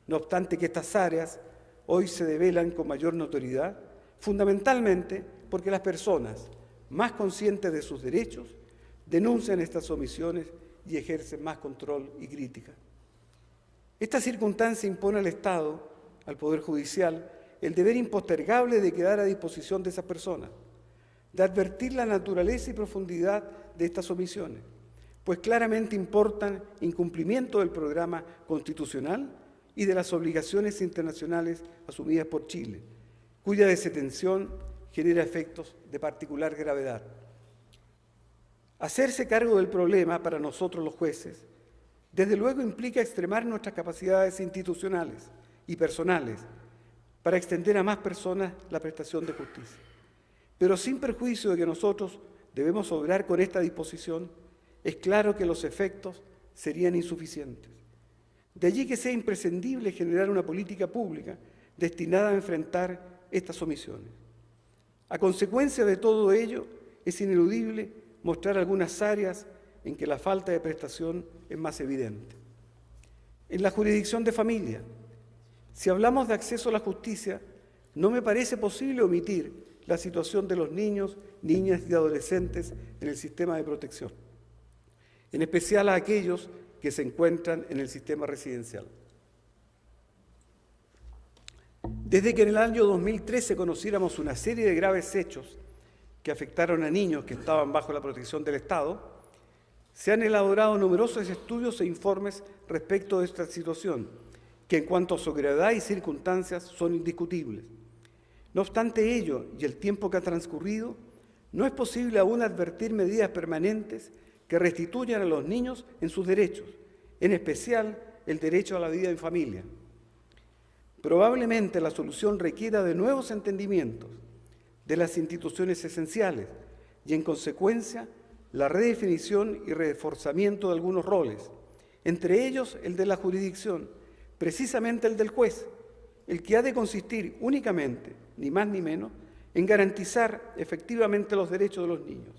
No obstante que estas áreas hoy se develan con mayor notoriedad, fundamentalmente porque las personas más conscientes de sus derechos denuncian estas omisiones y ejercen más control y crítica. Esta circunstancia impone al Estado, al Poder Judicial, el deber impostergable de quedar a disposición de esas personas, de advertir la naturaleza y profundidad de estas omisiones, pues claramente importan incumplimiento del programa constitucional y de las obligaciones internacionales asumidas por Chile, cuya desatención genera efectos de particular gravedad. Hacerse cargo del problema para nosotros los jueces, desde luego implica extremar nuestras capacidades institucionales y personales para extender a más personas la prestación de justicia. Pero sin perjuicio de que nosotros debemos obrar con esta disposición, es claro que los efectos serían insuficientes. De allí que sea imprescindible generar una política pública destinada a enfrentar estas omisiones. A consecuencia de todo ello, es ineludible mostrar algunas áreas en que la falta de prestación es más evidente. En la jurisdicción de familia, si hablamos de acceso a la justicia, no me parece posible omitir la situación de los niños, niñas y adolescentes en el sistema de protección, en especial a aquellos que se encuentran en el sistema residencial. Desde que en el año 2013 conociéramos una serie de graves hechos que afectaron a niños que estaban bajo la protección del Estado, se han elaborado numerosos estudios e informes respecto de esta situación, que en cuanto a su gravedad y circunstancias son indiscutibles. No obstante ello y el tiempo que ha transcurrido, no es posible aún advertir medidas permanentes que restituyan a los niños en sus derechos, en especial el derecho a la vida en familia. Probablemente la solución requiera de nuevos entendimientos de las instituciones esenciales y, en consecuencia, la redefinición y reforzamiento de algunos roles, entre ellos el de la jurisdicción, precisamente el del juez, el que ha de consistir únicamente, ni más ni menos, en garantizar efectivamente los derechos de los niños,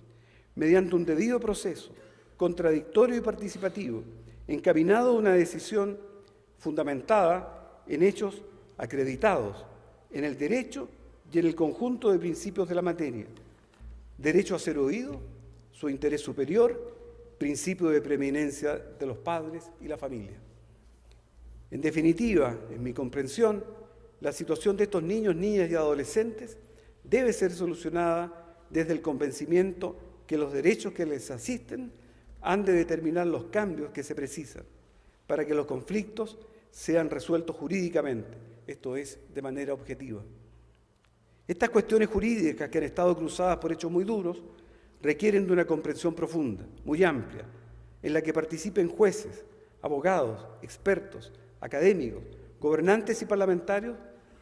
mediante un debido proceso, contradictorio y participativo, encaminado a una decisión fundamentada en hechos acreditados, en el derecho y en el conjunto de principios de la materia: derecho a ser oído, su interés superior, principio de preeminencia de los padres y la familia. En definitiva, en mi comprensión, la situación de estos niños, niñas y adolescentes debe ser solucionada desde el convencimiento que los derechos que les asisten han de determinar los cambios que se precisan para que los conflictos sean resueltos jurídicamente, esto es, de manera objetiva. Estas cuestiones jurídicas, que han estado cruzadas por hechos muy duros, requieren de una comprensión profunda, muy amplia, en la que participen jueces, abogados, expertos, académicos, gobernantes y parlamentarios,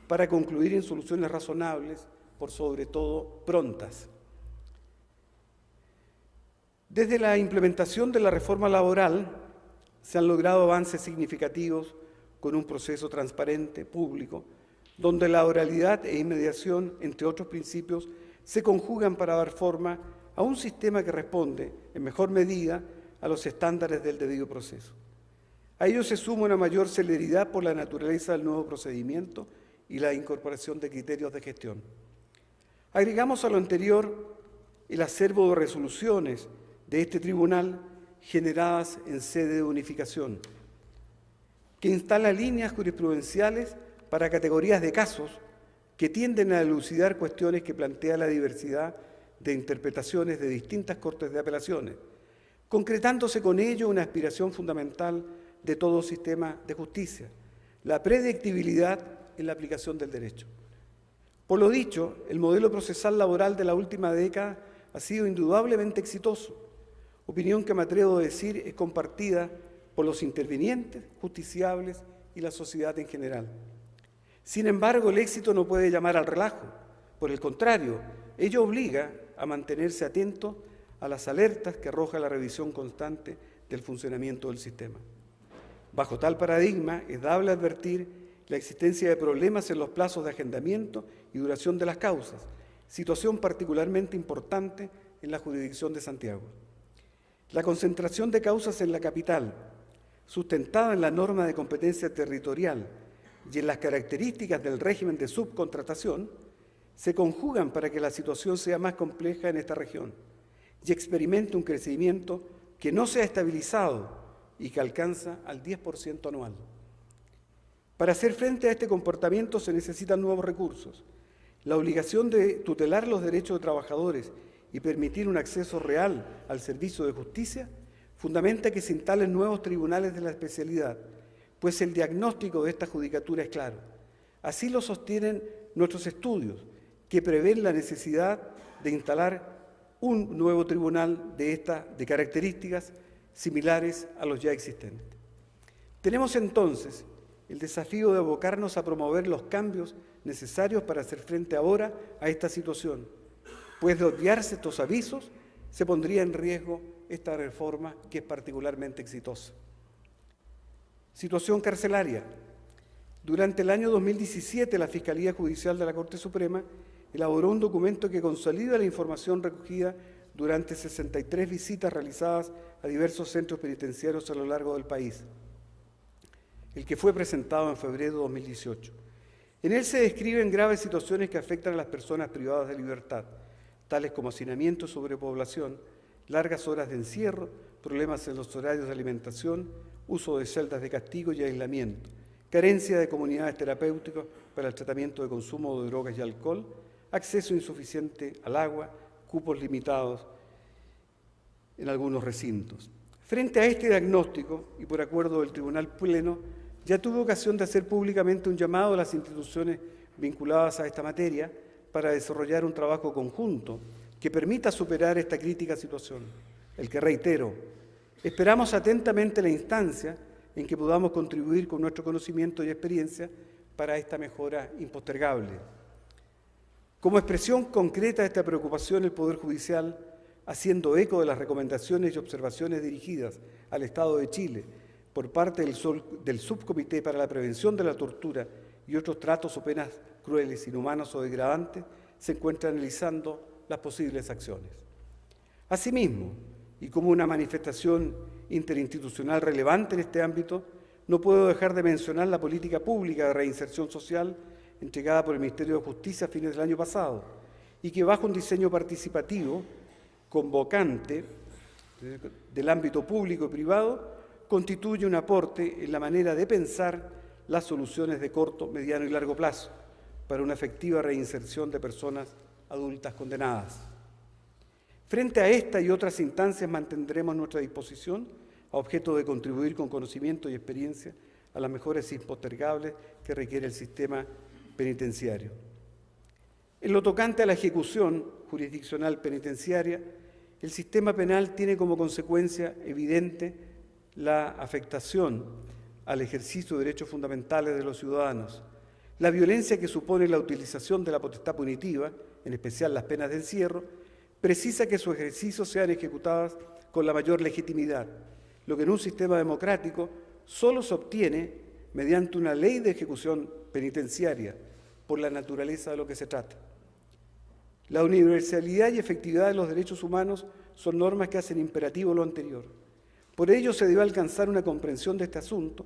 para concluir en soluciones razonables, por sobre todo prontas. Desde la implementación de la reforma laboral se han logrado avances significativos con un proceso transparente, público, donde la oralidad e inmediación, entre otros principios, se conjugan para dar forma a un sistema que responde, en mejor medida, a los estándares del debido proceso. A ello se suma una mayor celeridad por la naturaleza del nuevo procedimiento y la incorporación de criterios de gestión. Agregamos a lo anterior el acervo de resoluciones de este tribunal generadas en sede de unificación, que instala líneas jurisprudenciales para categorías de casos que tienden a elucidar cuestiones que plantea la diversidad de interpretaciones de distintas cortes de apelaciones, concretándose con ello una aspiración fundamental de todo sistema de justicia: la predictibilidad en la aplicación del derecho. Por lo dicho, el modelo procesal laboral de la última década ha sido indudablemente exitoso, opinión que me atrevo a decir es compartida por los intervinientes, justiciables y la sociedad en general. Sin embargo, el éxito no puede llamar al relajo. Por el contrario, ello obliga a mantenerse atento a las alertas que arroja la revisión constante del funcionamiento del sistema. Bajo tal paradigma, es dable advertir la existencia de problemas en los plazos de agendamiento y duración de las causas, situación particularmente importante en la jurisdicción de Santiago. La concentración de causas en la capital, sustentada en la norma de competencia territorial y en las características del régimen de subcontratación, se conjugan para que la situación sea más compleja en esta región y experimente un crecimiento que no se ha estabilizado y que alcanza al 10% anual. Para hacer frente a este comportamiento se necesitan nuevos recursos. La obligación de tutelar los derechos de trabajadores y permitir un acceso real al servicio de justicia fundamenta que se instalen nuevos tribunales de la especialidad, pues el diagnóstico de esta judicatura es claro. Así lo sostienen nuestros estudios, que prevén la necesidad de instalar un nuevo tribunal de características similares a los ya existentes. Tenemos entonces el desafío de abocarnos a promover los cambios necesarios para hacer frente ahora a esta situación, pues de obviarse estos avisos se pondría en riesgo esta reforma que es particularmente exitosa. Situación carcelaria. Durante el año 2017, la Fiscalía Judicial de la Corte Suprema elaboró un documento que consolida la información recogida durante 63 visitas realizadas a diversos centros penitenciarios a lo largo del país, el que fue presentado en febrero de 2018. En él se describen graves situaciones que afectan a las personas privadas de libertad, tales como hacinamiento y sobrepoblación, largas horas de encierro, problemas en los horarios de alimentación, uso de celdas de castigo y aislamiento, carencia de comunidades terapéuticas para el tratamiento de consumo de drogas y alcohol, acceso insuficiente al agua, cupos limitados en algunos recintos. Frente a este diagnóstico, y por acuerdo del Tribunal Pleno, ya tuve ocasión de hacer públicamente un llamado a las instituciones vinculadas a esta materia para desarrollar un trabajo conjunto que permita superar esta crítica situación, el que reitero, esperamos atentamente la instancia en que podamos contribuir con nuestro conocimiento y experiencia para esta mejora impostergable. Como expresión concreta de esta preocupación, el Poder Judicial, haciendo eco de las recomendaciones y observaciones dirigidas al Estado de Chile por parte del Subcomité para la Prevención de la Tortura y otros tratos o penas crueles, inhumanos o degradantes, se encuentra analizando las posibles acciones. Asimismo, y como una manifestación interinstitucional relevante en este ámbito, no puedo dejar de mencionar la política pública de reinserción social entregada por el Ministerio de Justicia a fines del año pasado y que bajo un diseño participativo, convocante del ámbito público y privado, constituye un aporte en la manera de pensar las soluciones de corto, mediano y largo plazo para una efectiva reinserción de personas adultas condenadas. Frente a esta y otras instancias mantendremos nuestra disposición a objeto de contribuir con conocimiento y experiencia a las mejoras impostergables que requiere el sistema penitenciario. En lo tocante a la ejecución jurisdiccional penitenciaria, el sistema penal tiene como consecuencia evidente la afectación al ejercicio de derechos fundamentales de los ciudadanos, la violencia que supone la utilización de la potestad punitiva, en especial las penas de encierro, precisa que sus ejercicios sean ejecutadas con la mayor legitimidad, lo que en un sistema democrático solo se obtiene mediante una ley de ejecución penitenciaria, por la naturaleza de lo que se trata. La universalidad y efectividad de los derechos humanos son normas que hacen imperativo lo anterior. Por ello se debe alcanzar una comprensión de este asunto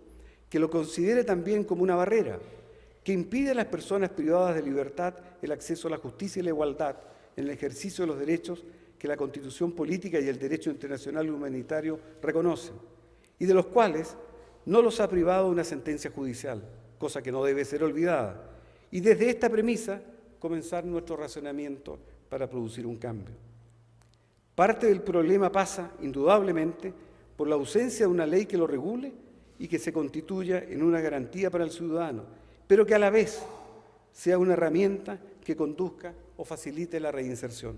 que lo considere también como una barrera que impide a las personas privadas de libertad el acceso a la justicia y la igualdad en el ejercicio de los derechos que la Constitución política y el derecho internacional humanitario reconocen, y de los cuales no los ha privado una sentencia judicial, cosa que no debe ser olvidada, y desde esta premisa comenzar nuestro razonamiento para producir un cambio. Parte del problema pasa, indudablemente, por la ausencia de una ley que lo regule y que se constituya en una garantía para el ciudadano, pero que a la vez sea una herramienta que conduzca o facilite la reinserción.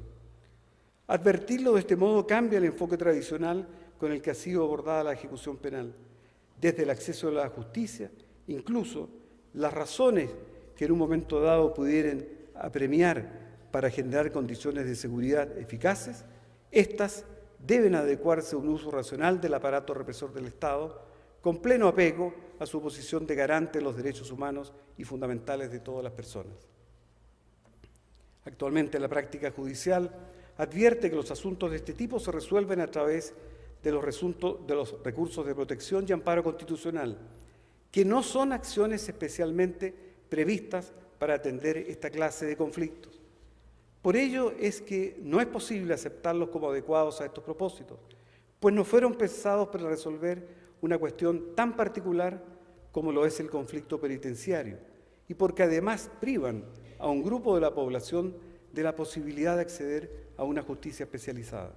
Advertirlo de este modo cambia el enfoque tradicional con el que ha sido abordada la ejecución penal, desde el acceso a la justicia, incluso las razones que en un momento dado pudieran apremiar para generar condiciones de seguridad eficaces, estas deben adecuarse a un uso racional del aparato represor del Estado, con pleno apego a su posición de garante de los derechos humanos y fundamentales de todas las personas. Actualmente la práctica judicial advierte que los asuntos de este tipo se resuelven a través de los recursos de protección y amparo constitucional, que no son acciones especialmente previstas para atender esta clase de conflictos. Por ello es que no es posible aceptarlos como adecuados a estos propósitos, pues no fueron pensados para resolver una cuestión tan particular como lo es el conflicto penitenciario, y porque además privan a un grupo de la población de la posibilidad de acceder a una justicia especializada.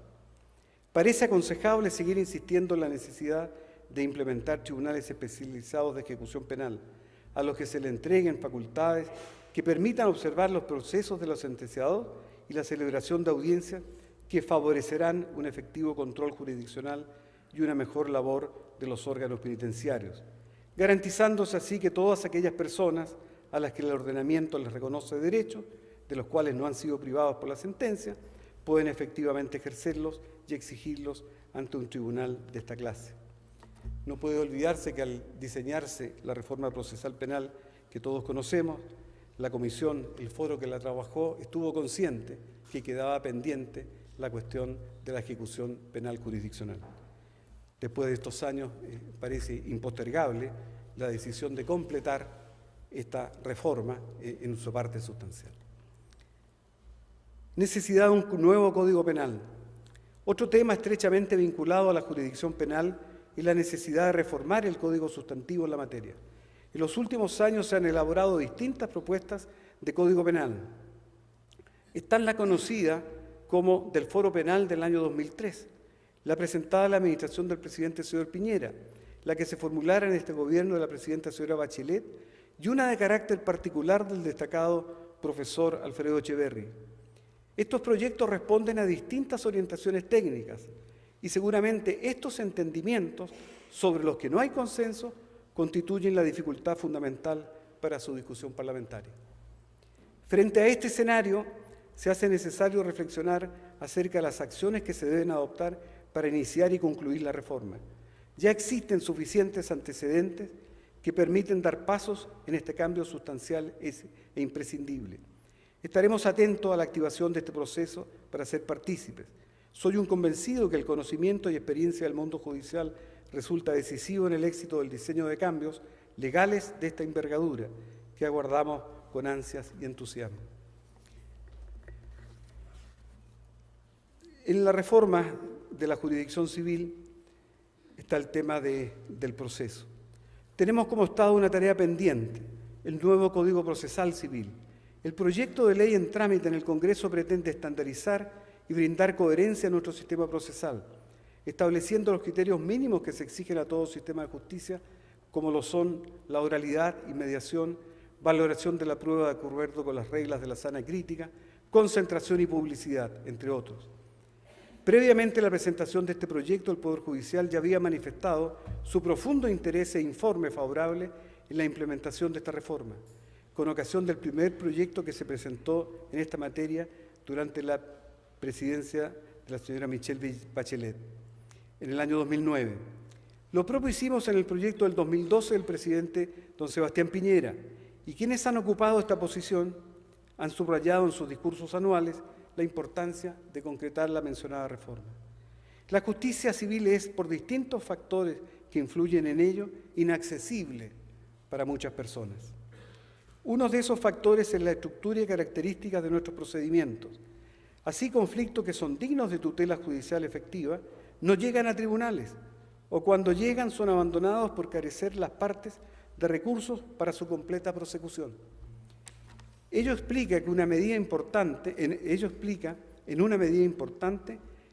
Parece aconsejable seguir insistiendo en la necesidad de implementar tribunales especializados de ejecución penal, a los que se le entreguen facultades que permitan observar los procesos de los sentenciados y la celebración de audiencias que favorecerán un efectivo control jurisdiccional y una mejor labor de los órganos penitenciarios, garantizándose así que todas aquellas personas a las que el ordenamiento les reconoce derechos, de los cuales no han sido privados por la sentencia, pueden efectivamente ejercerlos y exigirlos ante un tribunal de esta clase. No puede olvidarse que al diseñarse la reforma procesal penal que todos conocemos, la comisión, el foro que la trabajó, estuvo consciente que quedaba pendiente la cuestión de la ejecución penal jurisdiccional. Después de estos años, parece impostergable la decisión de completar esta reforma en su parte sustancial. Necesidad de un nuevo Código Penal. Otro tema estrechamente vinculado a la jurisdicción penal es la necesidad de reformar el Código Sustantivo en la materia. En los últimos años se han elaborado distintas propuestas de Código Penal. Está la conocida como del Foro Penal del año 2003, la presentada a la administración del presidente señor Piñera, la que se formulara en este gobierno de la presidenta señora Bachelet y una de carácter particular del destacado profesor Alfredo Echeverri. Estos proyectos responden a distintas orientaciones técnicas y seguramente estos entendimientos sobre los que no hay consenso constituyen la dificultad fundamental para su discusión parlamentaria. Frente a este escenario, se hace necesario reflexionar acerca de las acciones que se deben adoptar para iniciar y concluir la reforma. Ya existen suficientes antecedentes que permiten dar pasos en este cambio sustancial e imprescindible. Estaremos atentos a la activación de este proceso para ser partícipes. Soy un convencido que el conocimiento y experiencia del mundo judicial resulta decisivo en el éxito del diseño de cambios legales de esta envergadura que aguardamos con ansias y entusiasmo. En la reforma de la jurisdicción civil está el tema del proceso. Tenemos como Estado una tarea pendiente, el nuevo Código Procesal Civil. El proyecto de ley en trámite en el Congreso pretende estandarizar y brindar coherencia a nuestro sistema procesal, estableciendo los criterios mínimos que se exigen a todo sistema de justicia, como lo son la oralidad, inmediación, valoración de la prueba de acuerdo con las reglas de la sana crítica, concentración y publicidad, entre otros. Previamente a la presentación de este proyecto, el Poder Judicial ya había manifestado su profundo interés e informe favorable en la implementación de esta reforma, con ocasión del primer proyecto que se presentó en esta materia durante la presidencia de la señora Michelle Bachelet, en el año 2009. Lo propio hicimos en el proyecto del 2012 del presidente don Sebastián Piñera, y quienes han ocupado esta posición han subrayado en sus discursos anuales la importancia de concretar la mencionada reforma. La justicia civil es, por distintos factores que influyen en ello, inaccesible para muchas personas. Uno de esos factores es la estructura y características de nuestros procedimientos. Así, conflictos que son dignos de tutela judicial efectiva no llegan a tribunales, o cuando llegan son abandonados por carecer las partes de recursos para su completa prosecución. Ello explica en una medida importante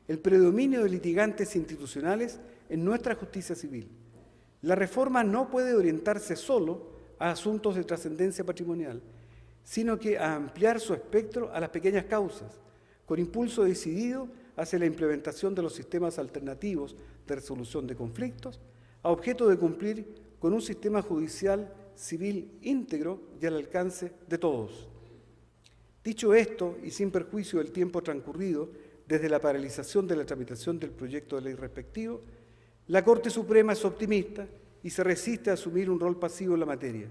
el predominio de litigantes institucionales en nuestra justicia civil. La reforma no puede orientarse solo a asuntos de trascendencia patrimonial, sino que a ampliar su espectro a las pequeñas causas, con impulso decidido hacia la implementación de los sistemas alternativos de resolución de conflictos, a objeto de cumplir con un sistema judicial civil íntegro y al alcance de todos. Dicho esto, y sin perjuicio del tiempo transcurrido desde la paralización de la tramitación del proyecto de ley respectivo, la Corte Suprema es optimista y se resiste a asumir un rol pasivo en la materia.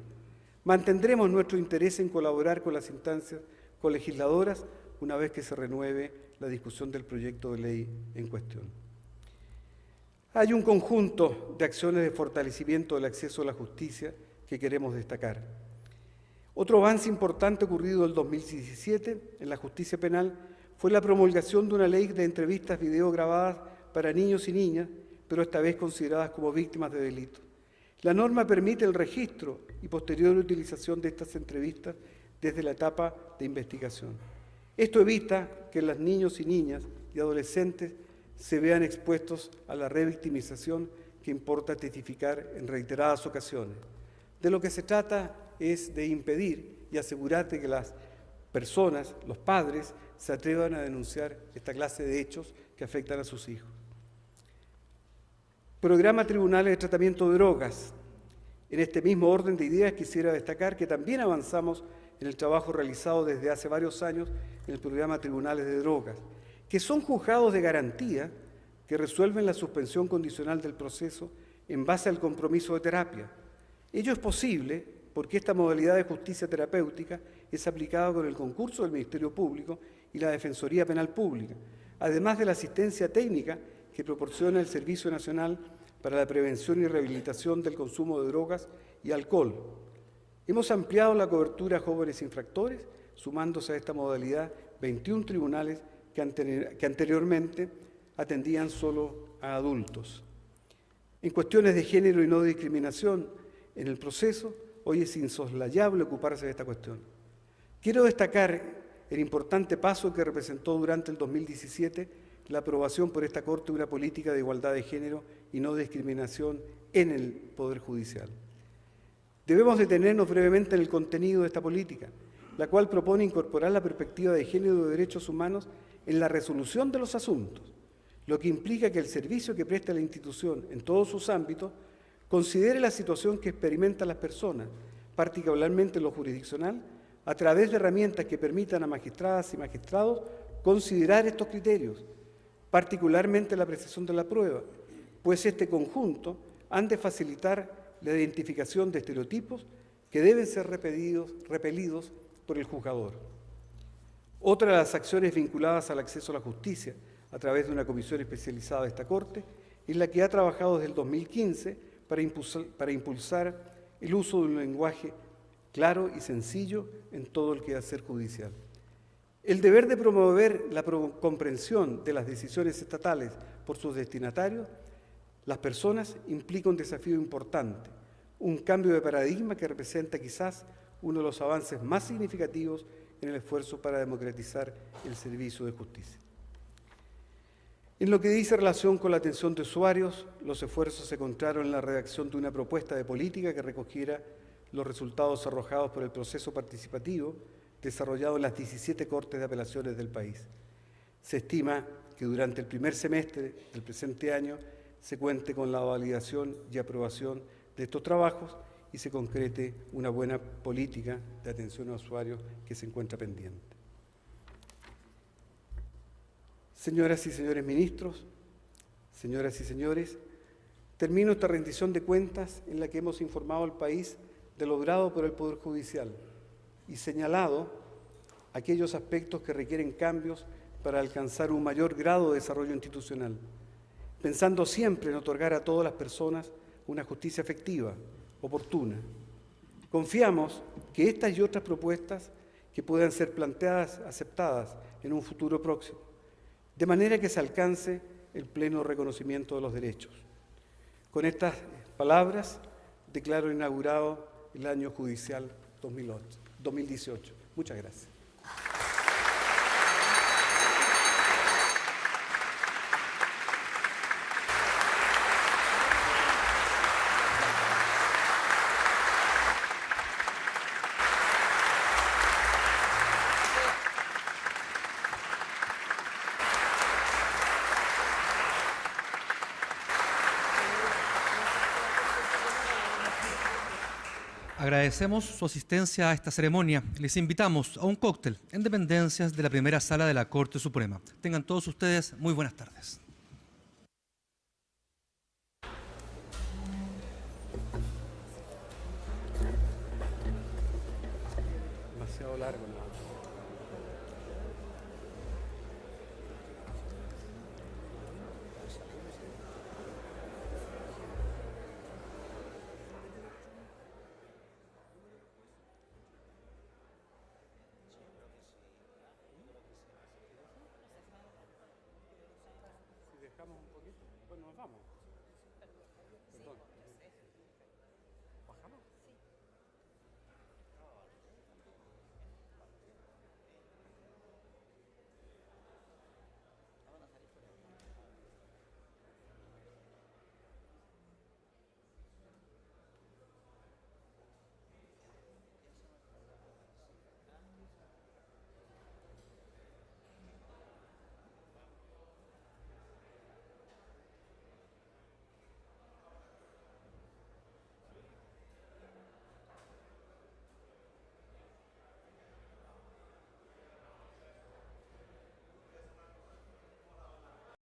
Mantendremos nuestro interés en colaborar con las instancias colegisladoras una vez que se renueve la discusión del proyecto de ley en cuestión. Hay un conjunto de acciones de fortalecimiento del acceso a la justicia que queremos destacar. Otro avance importante ocurrido en el 2017 en la justicia penal fue la promulgación de una ley de entrevistas video grabadas para niños y niñas, pero esta vez consideradas como víctimas de delitos. La norma permite el registro y posterior utilización de estas entrevistas desde la etapa de investigación. Esto evita que los niños y niñas y adolescentes se vean expuestos a la revictimización que importa testificar en reiteradas ocasiones. De lo que se trata es de impedir y asegurarte que las personas, los padres, se atrevan a denunciar esta clase de hechos que afectan a sus hijos. Programa Tribunales de Tratamiento de Drogas. En este mismo orden de ideas quisiera destacar que también avanzamos en el trabajo realizado desde hace varios años en el programa Tribunales de Drogas, que son juzgados de garantía que resuelven la suspensión condicional del proceso en base al compromiso de terapia. Ello es posible porque esta modalidad de justicia terapéutica es aplicada con el concurso del Ministerio Público y la Defensoría Penal Pública, además de la asistencia técnica que proporciona el Servicio Nacional para la Prevención y Rehabilitación del Consumo de Drogas y Alcohol. Hemos ampliado la cobertura a jóvenes infractores, sumándose a esta modalidad 21 tribunales que anteriormente atendían solo a adultos. En cuestiones de género y no discriminación en el proceso, hoy es insoslayable ocuparse de esta cuestión. Quiero destacar el importante paso que representó durante el 2017 la aprobación por esta Corte de una política de igualdad de género y no discriminación en el Poder Judicial. Debemos detenernos brevemente en el contenido de esta política, la cual propone incorporar la perspectiva de género y de derechos humanos en la resolución de los asuntos, lo que implica que el servicio que presta la institución en todos sus ámbitos considere la situación que experimentan las personas, particularmente en lo jurisdiccional, a través de herramientas que permitan a magistradas y magistrados considerar estos criterios, particularmente la apreciación de la prueba, pues este conjunto han de facilitar la identificación de estereotipos que deben ser repelidos por el juzgador. Otra de las acciones vinculadas al acceso a la justicia a través de una comisión especializada de esta Corte es la que ha trabajado desde el 2015 para impulsar el uso de un lenguaje claro y sencillo en todo el quehacer judicial. El deber de promover la comprensión de las decisiones estatales por sus destinatarios, las personas, implica un desafío importante, un cambio de paradigma que representa quizás uno de los avances más significativos en el esfuerzo para democratizar el servicio de justicia. En lo que dice relación con la atención de usuarios, los esfuerzos se encontraron en la redacción de una propuesta de política que recogiera los resultados arrojados por el proceso participativo desarrollado en las 17 Cortes de Apelaciones del país. Se estima que durante el primer semestre del presente año se cuente con la validación y aprobación de estos trabajos y se concrete una buena política de atención a usuarios que se encuentra pendiente. Señoras y señores ministros, señoras y señores, termino esta rendición de cuentas en la que hemos informado al país de lo logrado por el Poder Judicial y señalado aquellos aspectos que requieren cambios para alcanzar un mayor grado de desarrollo institucional, pensando siempre en otorgar a todas las personas una justicia efectiva, oportuna. Confiamos que estas y otras propuestas que puedan ser planteadas, aceptadas en un futuro próximo, de manera que se alcance el pleno reconocimiento de los derechos. Con estas palabras declaro inaugurado el año judicial 2018. Muchas gracias. Agradecemos su asistencia a esta ceremonia. Les invitamos a un cóctel en dependencias de la primera sala de la Corte Suprema. Tengan todos ustedes muy buenas tardes. Demasiado largo, ¿no? Bueno, nos vamos.